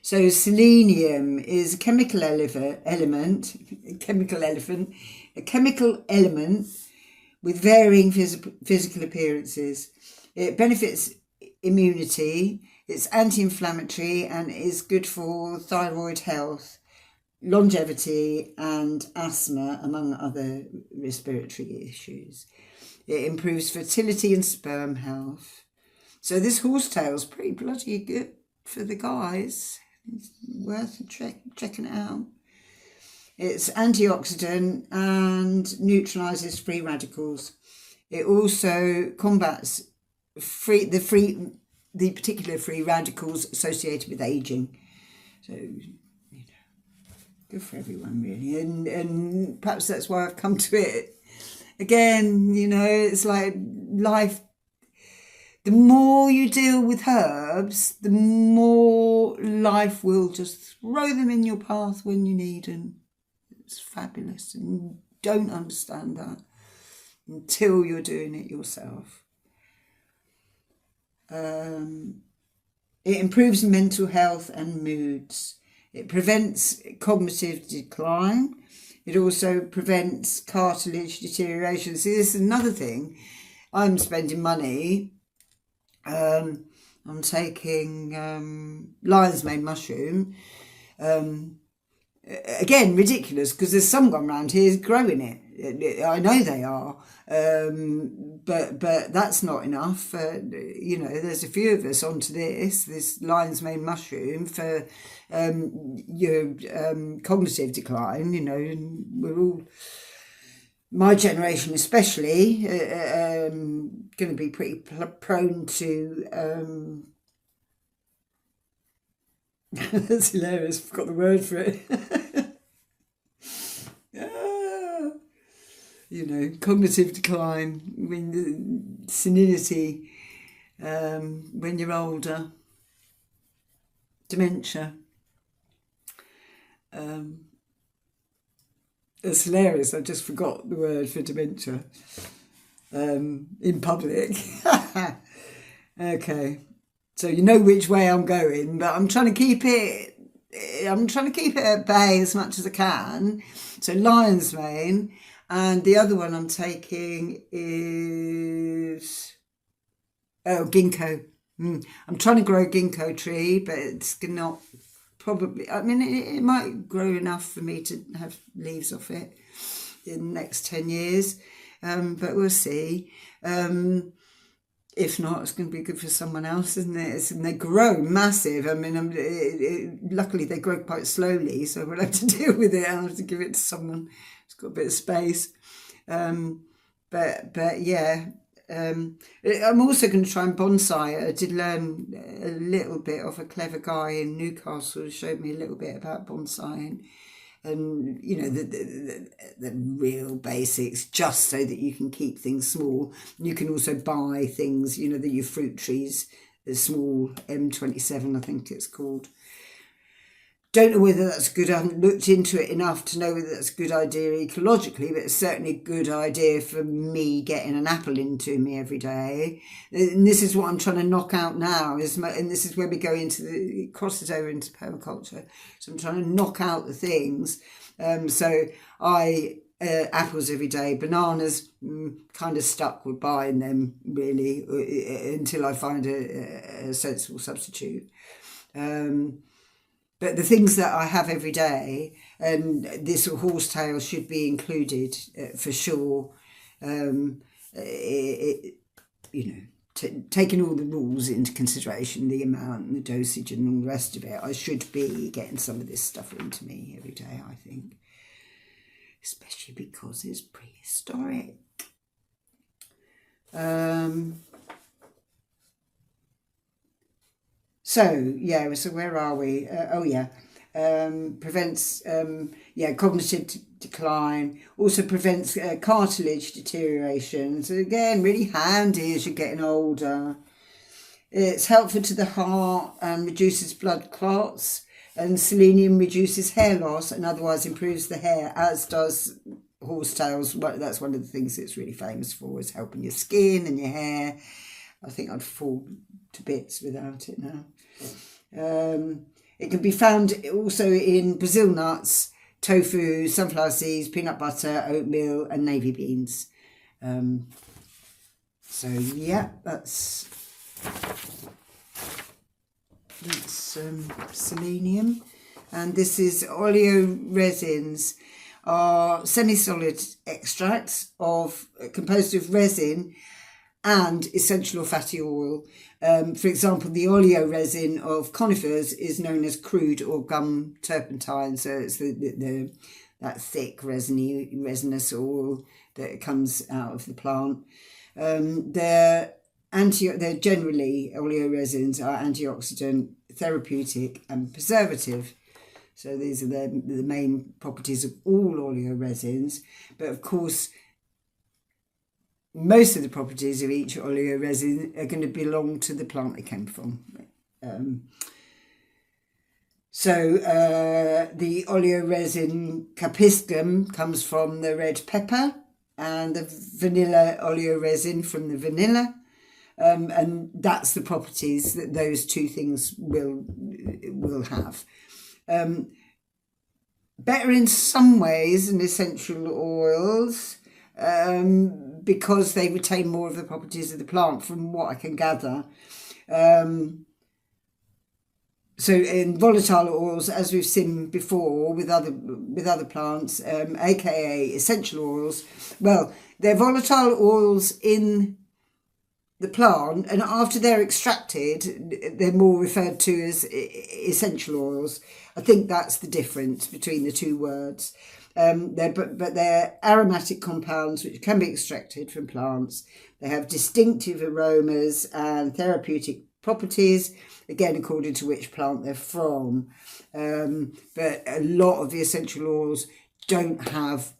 So selenium is a chemical element with varying physical appearances. It benefits immunity, it's anti-inflammatory, and is good for thyroid health, longevity and asthma, among other respiratory issues. It improves fertility and sperm health. So this horsetail is pretty bloody good for the guys. It's worth checking it out. It's antioxidant and neutralizes free radicals. It also combats the particular free radicals associated with aging. So, good for everyone, really. And perhaps that's why I've come to it. Again, it's like life. The more you deal with herbs, the more life will just throw them in your path when you need them. It's fabulous, and you don't understand that until you're doing it yourself. It improves mental health and moods. It prevents cognitive decline. It also prevents cartilage deterioration. See, this is another thing. I'm spending money. I'm taking lion's mane mushroom. Again, ridiculous, because there's someone around here growing it. I know they are, but that's not enough. There's a few of us onto this lion's mane mushroom for your cognitive decline. And we're all, my generation especially, going to be pretty prone to. That's hilarious. I've got the word for it. Cognitive decline, senility, when you're older, dementia. It's hilarious. I just forgot the word for dementia in public. Okay. So you know which way I'm going, but I'm trying to keep it at bay as much as I can. So lion's mane, and the other one I'm taking is ginkgo. I'm trying to grow a ginkgo tree, but it's not probably. I mean, it might grow enough for me to have leaves off it in the next 10 years, but we'll see. If not, it's going to be good for someone else, isn't it? And they grow massive. I mean, luckily they grow quite slowly, so we'll have to deal with it. I'll have to give it to someone who's got a bit of space. But yeah, I'm also going to try and bonsai. I did learn a little bit of a clever guy in Newcastle who showed me a little bit about bonsai and the real basics, just so that you can keep things small. You can also buy things, that your fruit trees, the small M27, I think it's called. Don't know whether that's good. I haven't looked into it enough to know whether that's a good idea ecologically, but it's certainly a good idea for me getting an apple into me every day. And this is what I'm trying to knock out now, and this is where we go into it crosses over into permaculture. So I'm trying to knock out the things. So apples every day, bananas, kind of stuck with buying them really until I find a sensible substitute. But the things that I have every day, and this horsetail should be included for sure. Taking all the rules into consideration, the amount and the dosage and all the rest of it, I should be getting some of this stuff into me every day, I think. Especially because it's prehistoric. So where are we? Prevents cognitive decline, also prevents cartilage deterioration. So again, really handy as you're getting older. It's helpful to the heart and reduces blood clots, and selenium reduces hair loss and otherwise improves the hair, as does horsetails. That's one of the things it's really famous for, is helping your skin and your hair. I think I'd fall to bits without it now. It can be found also in Brazil nuts, tofu, sunflower seeds, peanut butter, oatmeal and navy beans. That's selenium. And this is oleoresins, are semi-solid extracts composed of resin and essential fatty oil. For example, the oleoresin of conifers is known as crude or gum turpentine. So it's that thick resinous oil that comes out of the plant. They're generally, oleoresins are antioxidant, therapeutic and preservative. So these are the main properties of all oleoresins. But of course, most of the properties of each oleoresin are going to belong to the plant they came from. The oleoresin capsicum comes from the red pepper, and the vanilla oleoresin from the vanilla. And that's the properties that those two things will have. Better in some ways than essential oils, because they retain more of the properties of the plant, from what I can gather. So in volatile oils, as we've seen before with other plants, aka essential oils, well, they're volatile oils in the plant, and after they're extracted, they're more referred to as essential oils. I think that's the difference between the two words. They're aromatic compounds which can be extracted from plants. They have distinctive aromas and therapeutic properties, again according to which plant they're from. But a lot of the essential oils don't have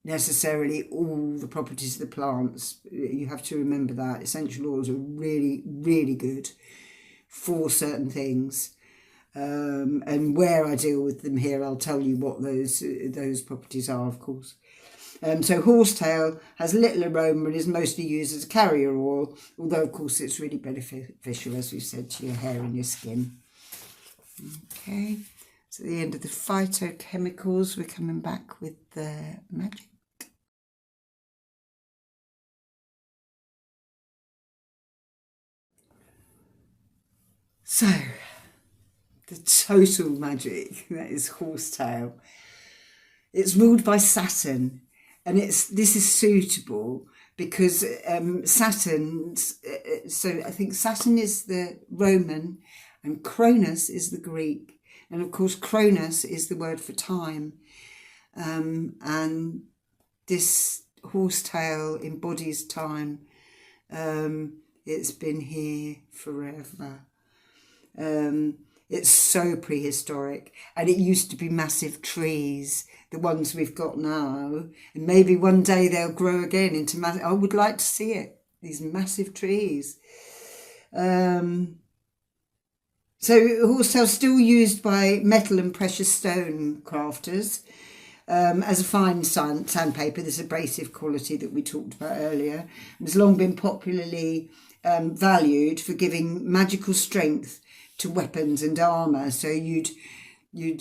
necessarily all the properties of the plants. You have to remember that. Essential oils are really, really good for certain things. And where I deal with them here, I'll tell you what those properties are, of course. So horsetail has little aroma and is mostly used as a carrier oil, although of course it's really beneficial, as we've said, to your hair and your skin. Okay, so at the end of the phytochemicals, we're coming back with the magic. So, the total magic, that is horsetail. It's ruled by Saturn, and this is suitable because Saturn, so I think Saturn is the Roman and Cronus is the Greek. And of course, Cronus is the word for time. And this horsetail embodies time. It's been here forever. It's so prehistoric, and it used to be massive trees, the ones we've got now, and maybe one day they'll grow again into massive. I would like to see it, these massive trees. So horsetail still used by metal and precious stone crafters as a fine sandpaper, this abrasive quality that we talked about earlier, and has long been popularly valued for giving magical strength to weapons and armour. So you'd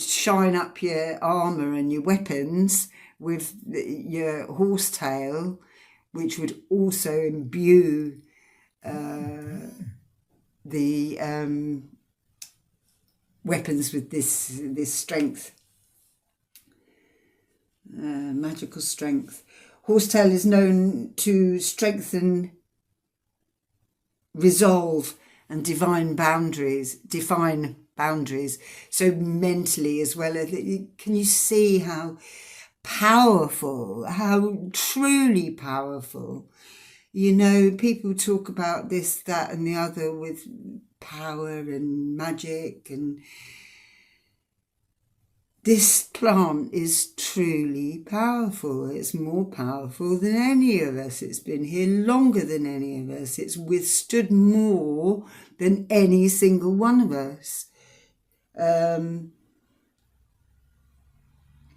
shine up your armour and your weapons with your horsetail, which would also imbue the weapons with this strength, magical strength. Horsetail is known to strengthen, resolve, and define boundaries. So mentally as well. Can you see how powerful, how truly powerful? You know, people talk about this, that, and the other with power and magic, and this plant is truly powerful. It's more powerful than any of us. It's been here longer than any of us. It's withstood more than any single one of us.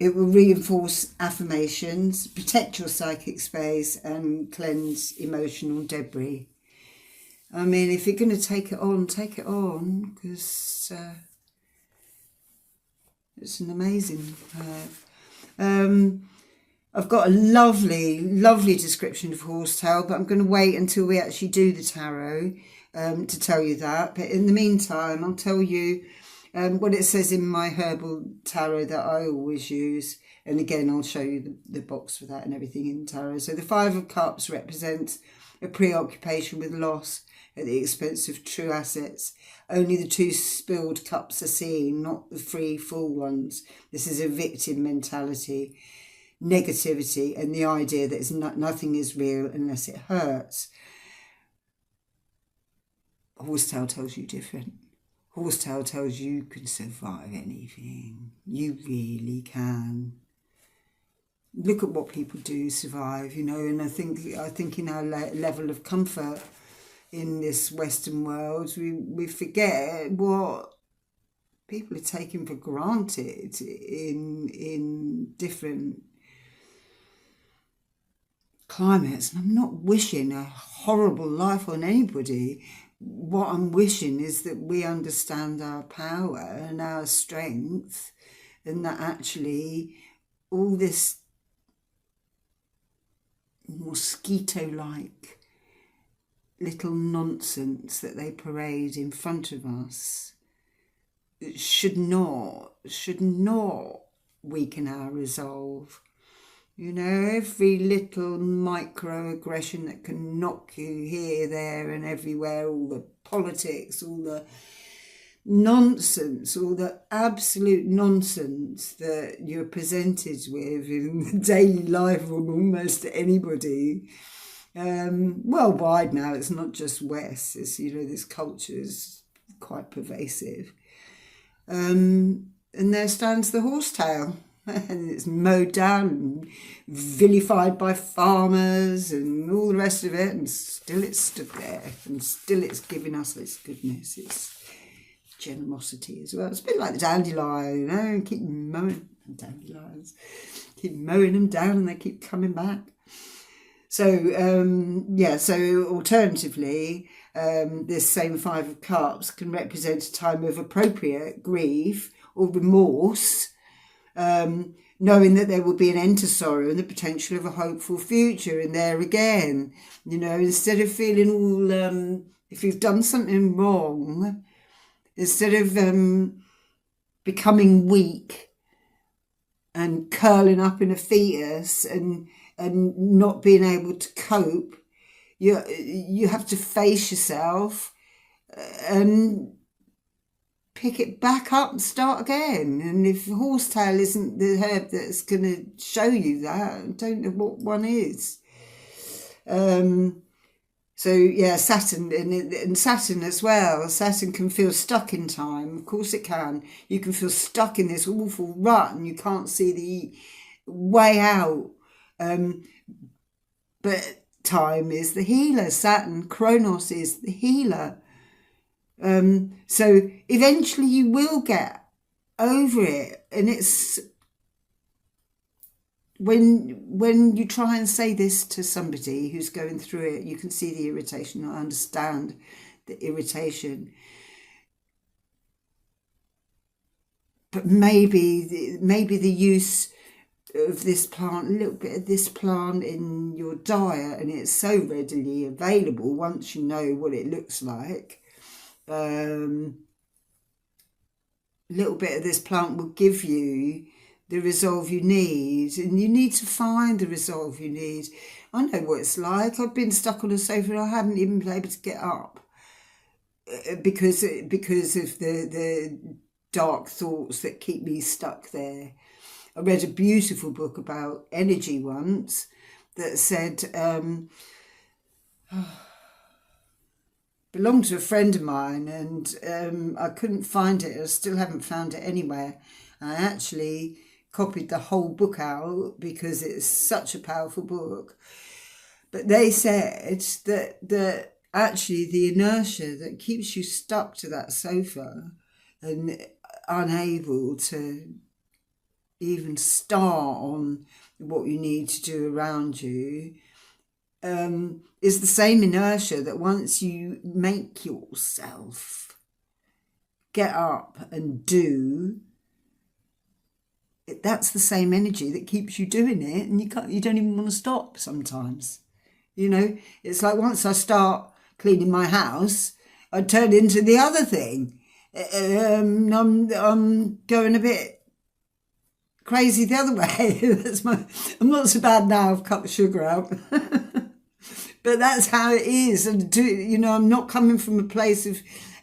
It will reinforce affirmations, protect your psychic space, and cleanse emotional debris. I mean, if you're going to take it on, because it's an amazing herb. I've got a lovely description of horsetail, but I'm going to wait until we actually do the tarot to tell you that. But in the meantime, I'll tell you what it says in my herbal tarot that I always use. And again, I'll show you the box for that and everything in the tarot. So the Five of Cups represents a preoccupation with loss at the expense of true assets. Only the 2 spilled cups are seen, not the 3 full ones. This is a victim mentality, negativity, and the idea that nothing is real unless it hurts. Horsetail tells you different. Horsetail tells you can survive anything. You really can. Look at what people do survive, you know, and I think in our level of comfort in this Western world, we forget what people are taking for granted in different climates. And I'm not wishing a horrible life on anybody. What I'm wishing is that we understand our power and our strength, and that actually all this mosquito-like little nonsense that they parade in front of us should not weaken our resolve. You know, every little microaggression that can knock you here, there and everywhere, all the politics, all the nonsense, all the absolute nonsense that you're presented with in the daily life of almost anybody. Worldwide now, it's not just West, it's, you know, this culture is quite pervasive. And there stands the horsetail, and it's mowed down and vilified by farmers and all the rest of it, and still it's stood there, and still it's giving us its goodness, its generosity as well. It's a bit like the dandelion, you know, keep mowing dandelions, keep mowing them down and they keep coming back. So, so alternatively, this same Five of Cups can represent a time of appropriate grief or remorse, knowing that there will be an end to sorrow and the potential of a hopeful future. And there again, you know, instead of feeling all, if you've done something wrong, instead of becoming weak and curling up in a fetus and not being able to cope, you have to face yourself and pick it back up and start again. And if horsetail isn't the herb that's going to show you that, I don't know what one is. Saturn and Saturn as well. Saturn can feel stuck in time. Of course it can. You can feel stuck in this awful rut and you can't see the way out. But time is the healer. Saturn, Kronos is the healer. So eventually you will get over it. And it's when you try and say this to somebody who's going through it, you can see the irritation. I understand the irritation. But maybe the use of this plant, a little bit of this plant in your diet, and it's so readily available once you know what it looks like. little bit of this plant will give you the resolve you need, and you need to find the resolve you need. I know what it's like. I've been stuck on a sofa and I haven't even been able to get up because of the dark thoughts that keep me stuck there. I read a beautiful book about energy once that said, belonged to a friend of mine, and I couldn't find it. I still haven't found it anywhere. I actually copied the whole book out because it's such a powerful book. But they said that actually the inertia that keeps you stuck to that sofa and unable to even start on what you need to do around you is the same inertia that once you make yourself get up and do, that's the same energy that keeps you doing it, and you don't even want to stop sometimes. You know, it's like once I start cleaning my house, I turn into the other thing. I'm going a bit crazy the other way. I'm not so bad now. I've cut the sugar out, but that's how it is. And I'm not coming from a place of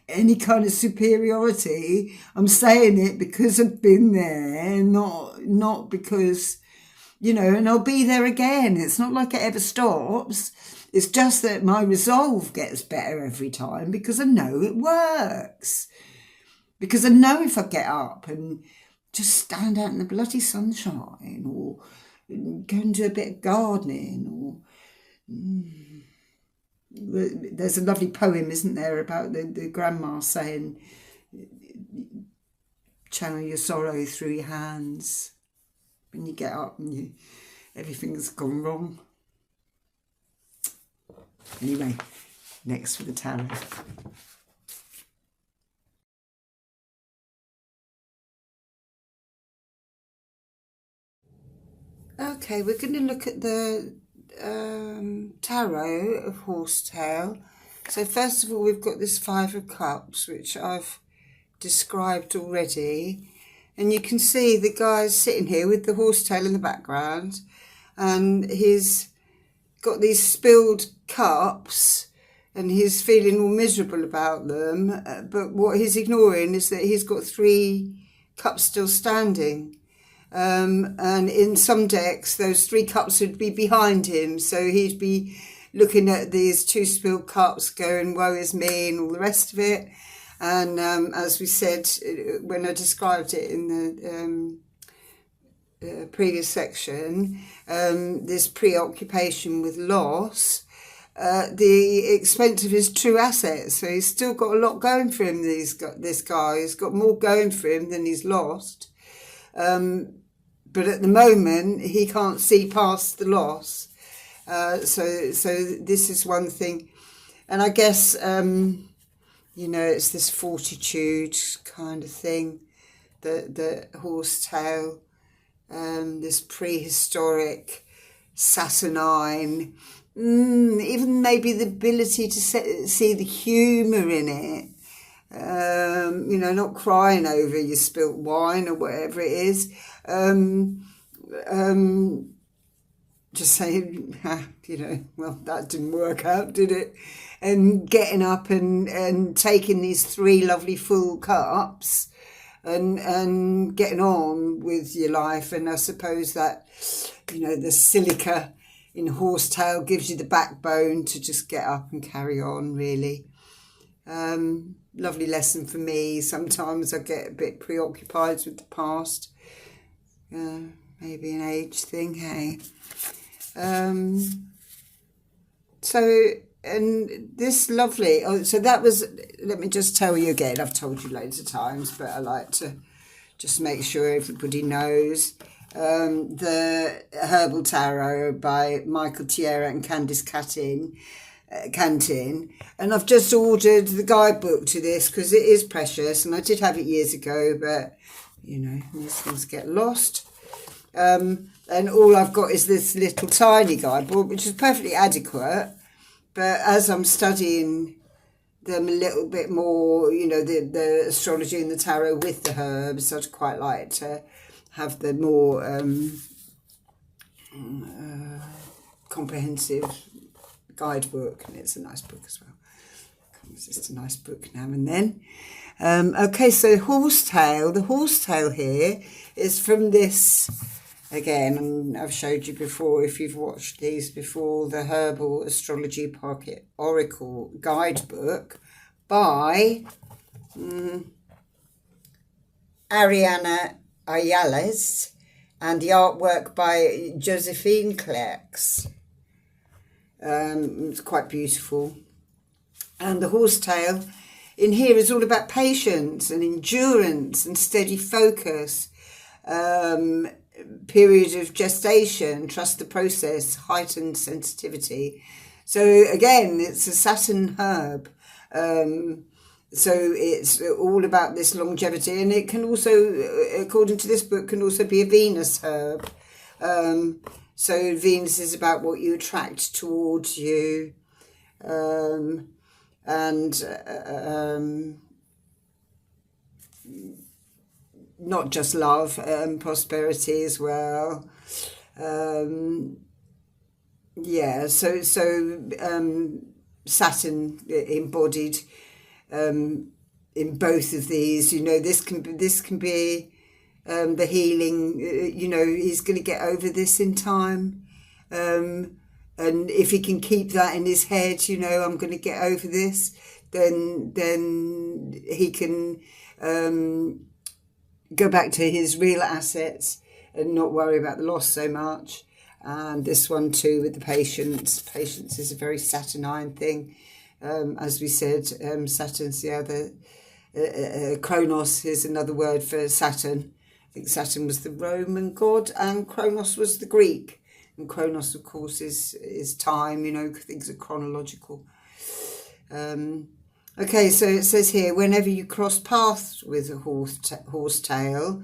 any kind of superiority. I'm saying it because I've been there, not because, and I'll be there again. It's not like it ever stops. It's just that my resolve gets better every time because I know it works. Because I know if I get up and just stand out in the bloody sunshine, or go and do a bit of gardening, or there's a lovely poem, isn't there, about the grandma saying, channel your sorrow through your hands when you get up and everything's gone wrong. Anyway, next for the tarot. Okay, we're going to look at the tarot of Horsetail. So first of all, we've got this Five of Cups, which I've described already. And you can see the guy's sitting here with the horsetail in the background, and he's got these spilled cups and he's feeling all miserable about them. But what he's ignoring is that he's got 3 cups still standing. And in some decks, those 3 cups would be behind him. So he'd be looking at these 2 spilled cups going, woe is me, and all the rest of it. And as we said, when I described it in the previous section, this preoccupation with loss, the expense of his true assets. So he's still got a lot going for him, this guy. He's got more going for him than he's lost. But at the moment, he can't see past the loss. So this is one thing. And I guess, it's this fortitude kind of thing, the horsetail, this prehistoric, saturnine, even maybe the ability to see the humour in it. Not crying over your spilt wine or whatever it is. Just saying, well, that didn't work out, did it? And getting up and taking these 3 lovely full cups and getting on with your life. And I suppose that, the silica in horsetail gives you the backbone to just get up and carry on, really. Lovely lesson for me. Sometimes I get a bit preoccupied with the past. Maybe an age thing, hey. And this lovely, so that was, let me just tell you again, I've told you loads of times, but I like to just make sure everybody knows. The Herbal Tarot by Michael Tierra and Candice Cathynan. And I've just ordered the guidebook to this because it is precious, and I did have it years ago, but these things get lost. And all I've got is this little tiny guidebook, which is perfectly adequate. But as I'm studying them a little bit more, you know, the astrology and the tarot with the herbs. I'd quite like to have the more comprehensive guidebook, and it's a nice book as well. It's just a nice book now and then. Okay, so Horsetail. The Horsetail here is from this, again, and I've showed you before, if you've watched these before, the Herbal Astrology Pocket Oracle Guidebook by Ariana Ayales, and the artwork by Josephine Clerks. It's quite beautiful. And the Horsetail in here is all about patience and endurance and steady focus, period of gestation, trust the process, heightened sensitivity. So again, it's a Saturn herb. So it's all about this longevity, and it can also, according to this book, can also be a Venus herb. So Venus is about what you attract towards you, and not just love, prosperity as well. Yeah, so Saturn embodied in both of these. You know, this can be the healing. You know, he's going to get over this in time, and if he can keep that in his head, you know, I'm going to get over this, then he can go back to his real assets and not worry about the loss so much. And this one too with the patience. Patience is a very Saturnine thing. As we said, Saturn's the other, Kronos is another word for Saturn. I think Saturn was the Roman god and Kronos was the Greek. And Kronos, of course, is time, you know, things are chronological. Okay, so it says here, whenever you cross paths with a horsetail,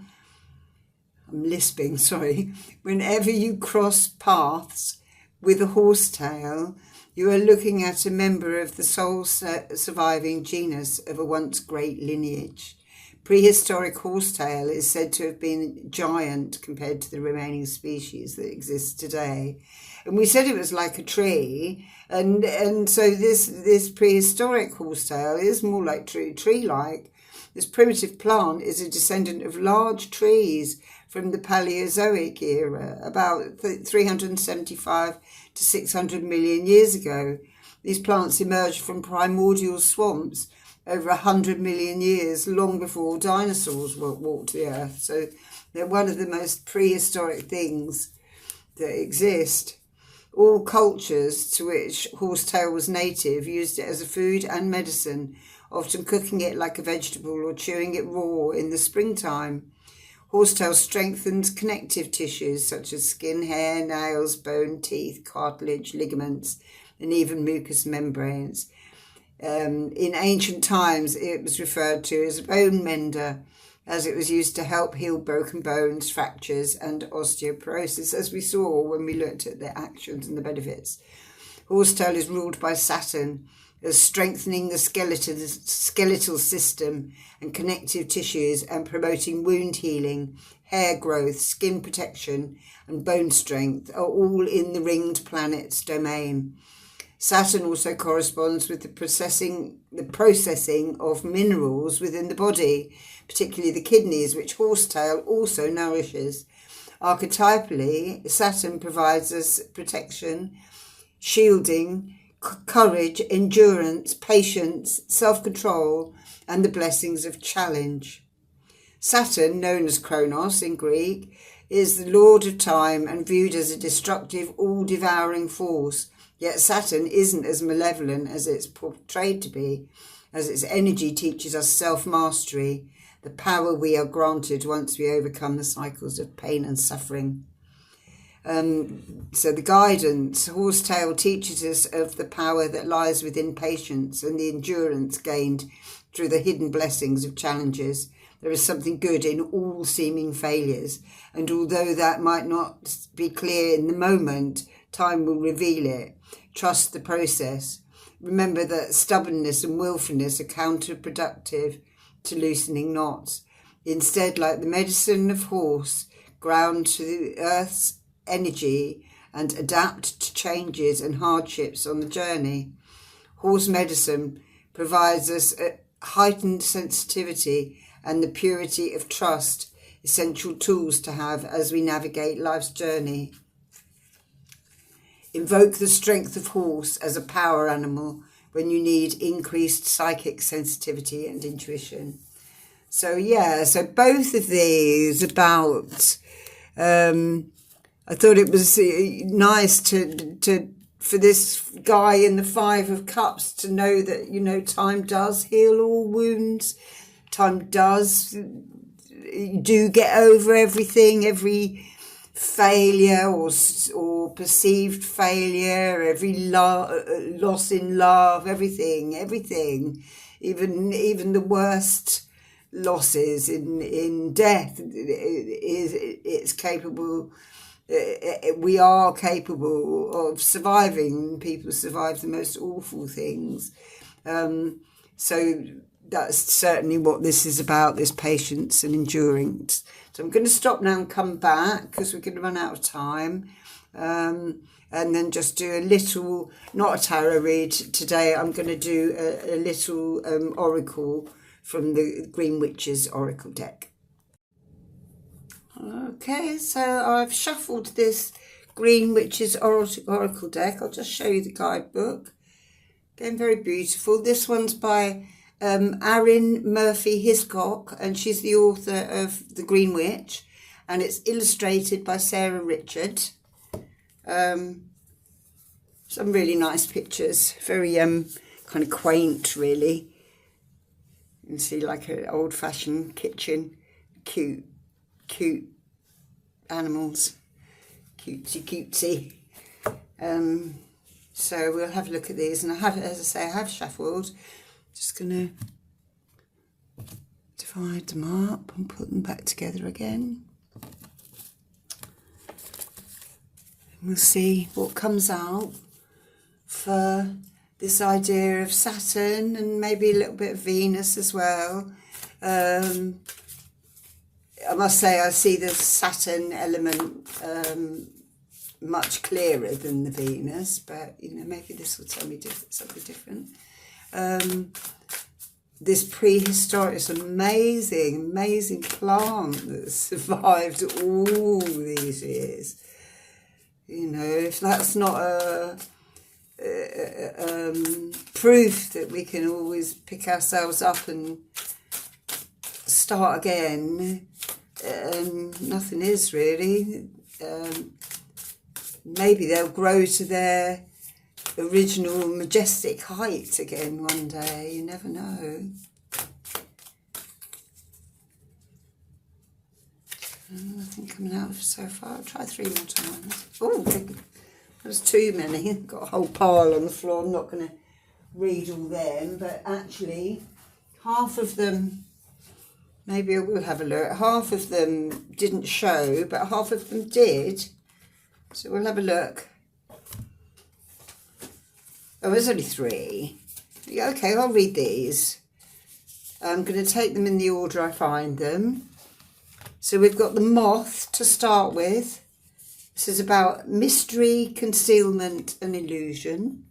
I'm lisping, sorry. Whenever you cross paths with a horsetail, you are looking at a member of the sole surviving genus of a once great lineage. Prehistoric horsetail is said to have been giant compared to the remaining species that exist today. And we said it was like a tree, and so this prehistoric horsetail is more like tree-like. This primitive plant is a descendant of large trees from the Paleozoic era, about 375 to 600 million years ago. These plants emerged from primordial swamps over 100 million years, long before dinosaurs walked the earth. So they're one of the most prehistoric things that exist. All cultures to which horsetail was native used it as a food and medicine, often cooking it like a vegetable or chewing it raw in the springtime. Horsetail strengthens connective tissues such as skin, hair, nails, bone, teeth, cartilage, ligaments, and even mucous membranes. In ancient times, it was referred to as a bone mender, as it was used to help heal broken bones, fractures, and osteoporosis, as we saw when we looked at the actions and the benefits. Horsetail is ruled by Saturn, as strengthening the skeletal system and connective tissues and promoting wound healing, hair growth, skin protection, and bone strength are all in the ringed planet's domain. Saturn also corresponds with the processing of minerals within the body, particularly the kidneys, which horsetail also nourishes. Archetypally, Saturn provides us protection, shielding, courage, endurance, patience, self-control, and the blessings of challenge. Saturn, known as Kronos in Greek, is the lord of time and viewed as a destructive, all-devouring force. Yet Saturn isn't as malevolent as it's portrayed to be, as its energy teaches us self-mastery, the power we are granted once we overcome the cycles of pain and suffering. So the guidance, Horsetail teaches us of the power that lies within patience and the endurance gained through the hidden blessings of challenges. There is something good in all seeming failures, and although that might not be clear in the moment, time will reveal it. Trust the process. remember that stubbornness and willfulness are counterproductive to loosening knots. Instead, like the medicine of horse, ground to the earth's energy and adapt to changes and hardships on the journey. Horse medicine provides us a heightened sensitivity and the purity of trust, essential tools to have as we navigate life's journey. Invoke the strength of horse as a power animal when you need increased psychic sensitivity and intuition. So yeah, so both of these about, I thought it was nice to for this guy in the Five of Cups to know that, you know, time does heal all wounds. Time does, you do get over everything, every failure or perceived failure, every loss in love, everything, even the worst losses in death it's capable. We are capable of surviving. People survive the most awful things. So that's certainly what this is about, this patience and endurance. So I'm going to stop now and come back because we're going to run out of time. And then just do a little, not a tarot read today, I'm going to do a little oracle from the Green Witch's Oracle deck. Okay, so I've shuffled this Green Witch's Oracle deck. I'll just show you the guidebook. Again, very beautiful. This one's by Erin Murphy Hiscock, and she's the author of The Green Witch, and it's illustrated by Sarah Richard. Some really nice pictures, very kind of quaint, really. You can see like an old-fashioned kitchen, cute animals, cutesy. So we'll have a look at these, and I have, as I say, I have shuffled. Just gonna divide them up and put them back together again. And we'll see what comes out for this idea of Saturn and maybe a little bit of Venus as well. I must say I see the Saturn element much clearer than the Venus, but you know, maybe this will tell me something different. This prehistoric, this amazing plant that survived all these years. You know, if that's not a proof that we can always pick ourselves up and start again, nothing is really. Maybe they'll grow to their original majestic height again one day. You never know. Nothing coming out so far. I'll try 3 more times. Oh, there's too many. Got a whole pile on the floor. I'm not going to read all them, but actually half of them, maybe I will have a look. Half of them didn't show, but half of them did. So we'll have a look. Oh, there's only 3. Yeah, okay, I'll read these. I'm going to take them in the order I find them. So we've got the moth to start with. This is about mystery, concealment and illusion.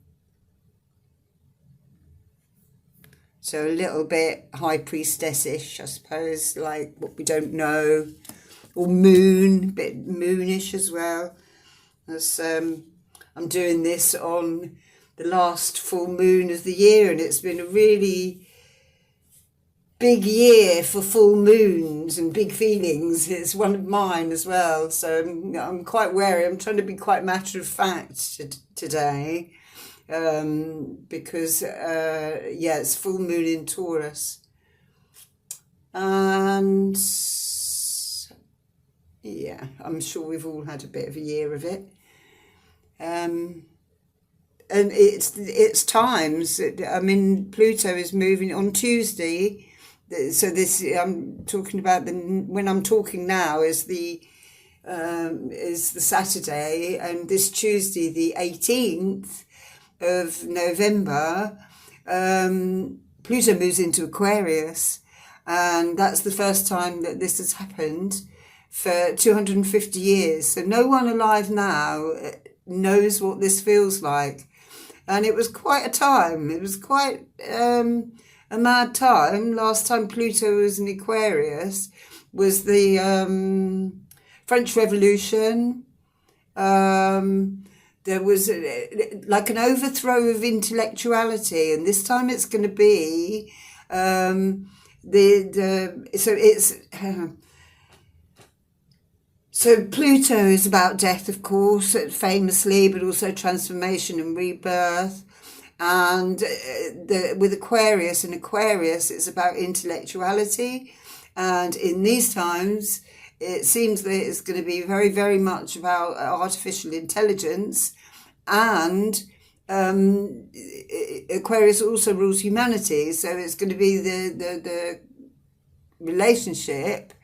So a little bit high priestess-ish, I suppose, like what we don't know. Or moon, a bit moonish as well. As, I'm doing this on the last full moon of the year, and it's been a really big year for full moons and big feelings. It's one of mine as well, so I'm quite wary. I'm trying to be quite matter of fact today, because yeah, it's full moon in Taurus, and yeah, I'm sure we've all had a bit of a year of it. And it's times. I mean, Pluto is moving on Tuesday. So this I'm talking about when I'm talking now is the Saturday, and this Tuesday the 18th of November, Pluto moves into Aquarius, and that's the first time that this has happened for 250 years. So no one alive now knows what this feels like. And it was quite a time. It was quite a mad time. Last time Pluto was in Aquarius was the French Revolution. There was like an overthrow of intellectuality, and this time it's going to be so Pluto is about death, of course, famously, but also transformation and rebirth. And with Aquarius, it's about intellectuality. And in these times, it seems that it's going to be very, very much about artificial intelligence. And Aquarius also rules humanity. So it's going to be the relationship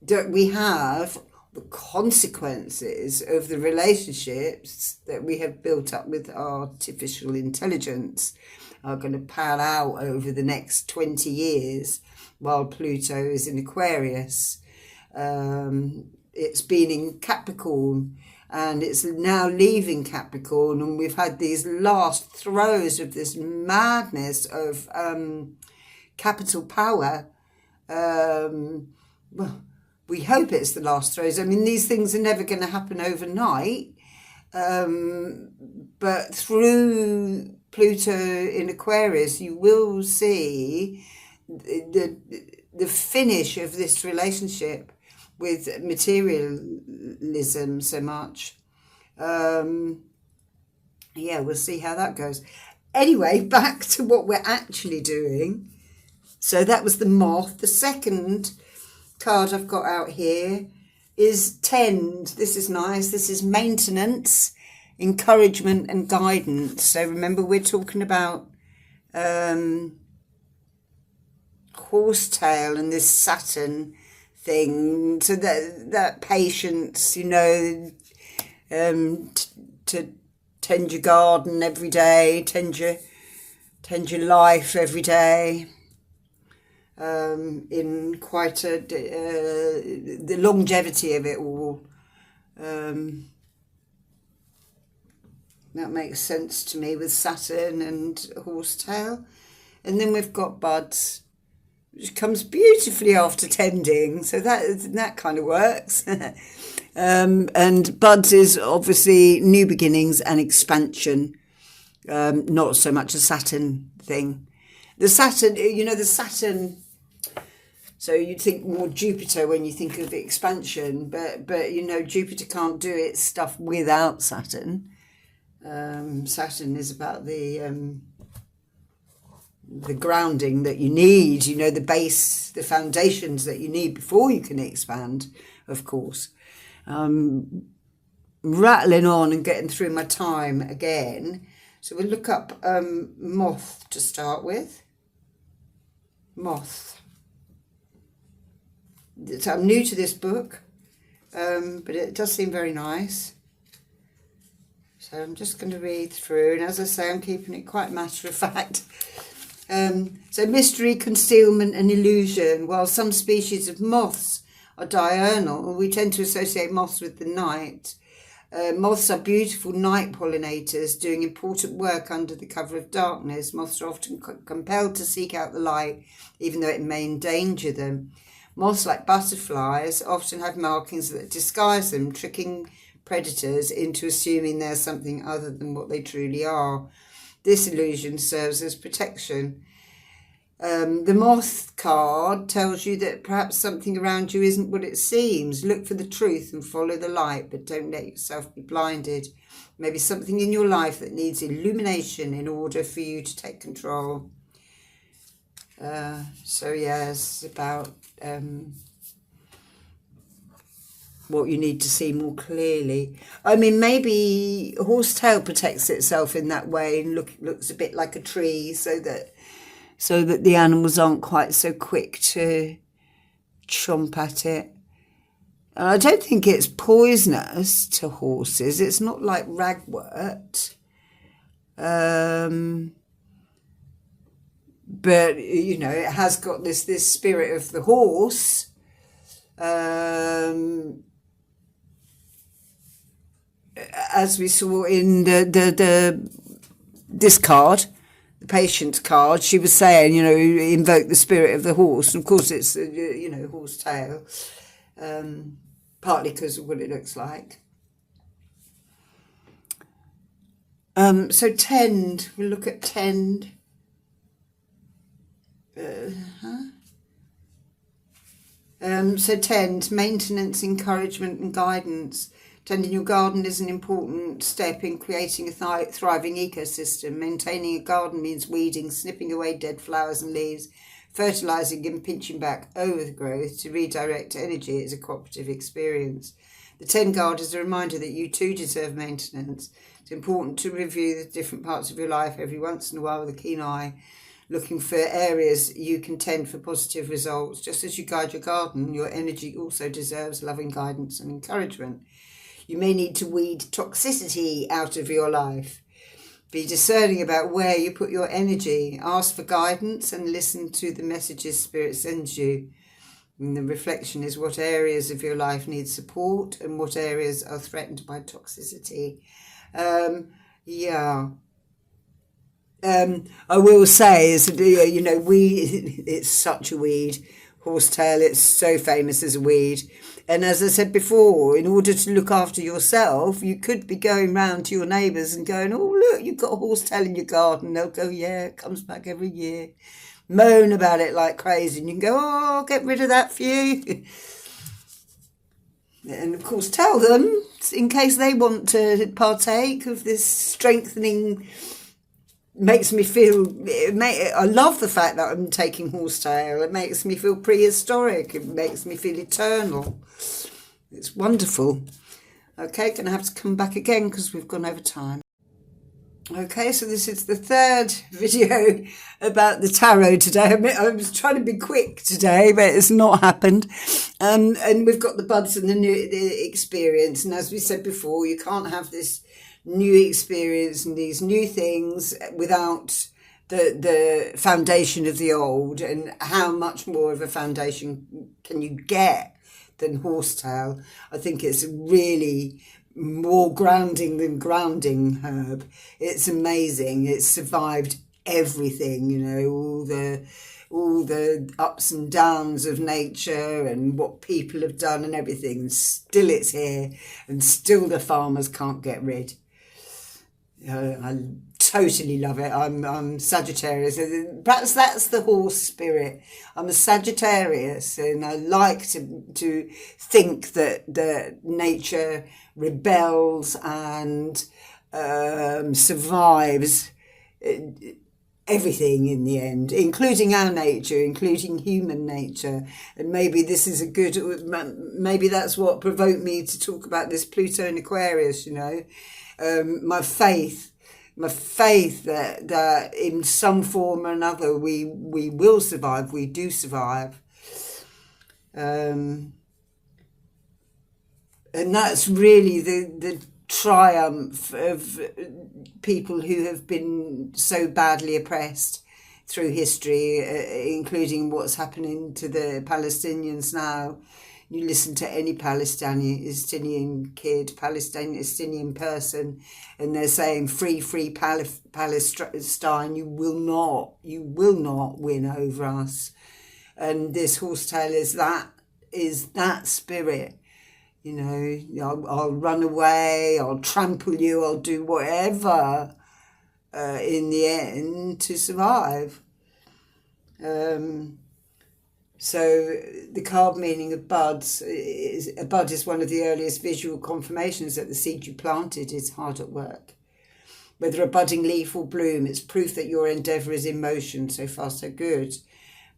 that we have, the consequences of the relationships that we have built up with artificial intelligence are going to pan out over the next 20 years while Pluto is in Aquarius. It's been in Capricorn and it's now leaving Capricorn, and we've had these last throes of this madness of capital power. Well, we hope it's the last throes. I mean, these things are never going to happen overnight. But through Pluto in Aquarius, you will see the finish of this relationship with materialism so much. Yeah, we'll see how that goes. Anyway, back to what we're actually doing. So that was the moth. The second card I've got out here is tend. This is nice. This is maintenance, encouragement and guidance. So remember, we're talking about Horsetail and this Saturn thing. So that patience, you know, to tend your garden every day, tend your life every day. In quite the longevity of it all. That makes sense to me with Saturn and Horsetail. And then we've got buds, which comes beautifully after tending, so that kind of works. And buds is obviously new beginnings and expansion, not so much a Saturn thing. The Saturn, so you'd think more Jupiter when you think of expansion, but Jupiter can't do its stuff without Saturn. Saturn is about the grounding that you need, the base, the foundations that you need before you can expand, of course. Rattling on and getting through my time again. So we'll look up moth to start with. Moth. So I'm new to this book, but it does seem very nice. So I'm just going to read through, and as I say, I'm keeping it quite matter of fact. So mystery, concealment and illusion. While some species of moths are diurnal, we tend to associate moths with the night. Moths are beautiful night pollinators doing important work under the cover of darkness. Moths are often compelled to seek out the light, even though it may endanger them. Moths, like butterflies, often have markings that disguise them, tricking predators into assuming they're something other than what they truly are. This illusion serves as protection. The moth card tells you that perhaps something around you isn't what it seems. Look for the truth and follow the light, but don't let yourself be blinded. Maybe something in your life that needs illumination in order for you to take control. It's about what you need to see more clearly. I mean, maybe Horsetail protects itself in that way and looks a bit like a tree, so that the animals aren't quite so quick to chomp at it. And I don't think it's poisonous to horses. It's not like ragwort. But, you know, it has got this spirit of the horse. As we saw in this card, the patient's card, she was saying, you know, invoke the spirit of the horse. And of course it's, you know, horsetail, partly because of what it looks like. So tend, we'll look at tend. So tend, maintenance, encouragement and guidance. Tending your garden is an important step in creating a thriving ecosystem. Maintaining a garden means weeding, snipping away dead flowers and leaves, fertilising and pinching back over the growth to redirect energy. It's a cooperative experience. The Tend Guard is a reminder that you too deserve maintenance. It's important to review the different parts of your life every once in a while with a keen eye, looking for areas you can tend for positive results. Just as you guide your garden, your energy also deserves loving guidance and encouragement. You may need to weed toxicity out of your life. Be discerning about where you put your energy. Ask for guidance and listen to the messages Spirit sends you. And the reflection is what areas of your life need support and what areas are threatened by toxicity. I will say is, you know, it's such a weed. Horsetail, it's so famous as a weed. And as I said before, in order to look after yourself, you could be going round to your neighbours and going, oh, look, you've got a horsetail in your garden. They'll go, yeah, it comes back every year. Moan about it like crazy. And you can go, oh, I'll get rid of that for you. And of course, tell them, in case they want to partake of this strengthening, makes me feel, I love the fact that I'm taking horsetail. It makes me feel prehistoric. It makes me feel eternal. It's wonderful. Okay, going to have to come back again because we've gone over time. Okay, so this is the third video about the tarot today. I was trying to be quick today, but it's not happened. And we've got the buds and the experience. And as we said before, you can't have this new experience and these new things without the foundation of the old. And how much more of a foundation can you get than horsetail? I think it's really more grounding than grounding herb. It's amazing. It's survived everything, you know, all the ups and downs of nature and what people have done and everything. And still it's here, and still the farmers can't get rid. I totally love it. I'm Sagittarius. Perhaps that's the horse spirit. I'm a Sagittarius, and I like to think that nature rebels and survives everything in the end, including our nature, including human nature. And maybe this is maybe that's what provoked me to talk about this Pluto in Aquarius, you know. My faith that in some form or another we will survive, we do survive. And that's really the triumph of people who have been so badly oppressed through history, including what's happening to the Palestinians now. You listen to any Palestinian kid, Palestinian person, and they're saying free Palestine. You will not win over us. And this horsetail is that spirit. You know, I'll run away, I'll trample you, I'll do whatever in the end to survive. So the card meaning of buds a bud is one of the earliest visual confirmations that the seed you planted is hard at work. Whether a budding leaf or bloom, it's proof that your endeavour is in motion. So far, so good.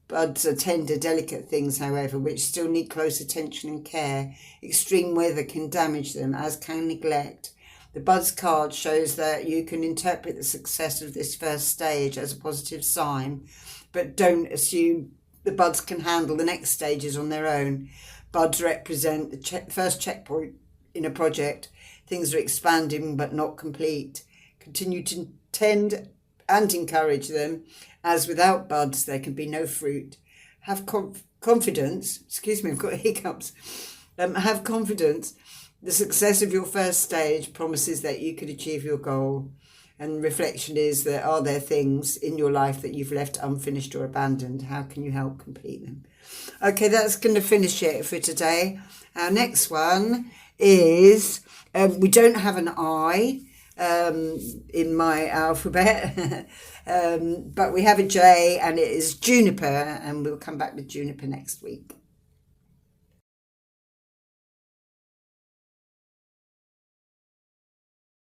Buds are tender, delicate things, however, which still need close attention and care. Extreme weather can damage them, as can neglect. The buds card shows that you can interpret the success of this first stage as a positive sign, but don't assume the buds can handle the next stages on their own. Buds represent the first checkpoint in a project. Things are expanding but not complete. Continue to tend and encourage them, as without buds there can be no fruit. Have confidence, excuse me, I've got hiccups. Have confidence. The success of your first stage promises that you could achieve your goal. And reflection is that, are there things in your life that you've left unfinished or abandoned? How can you help complete them? Okay, that's going to finish it for today. Our next one is, we don't have an I in my alphabet, but we have a J, and it is juniper, and we'll come back with juniper next week.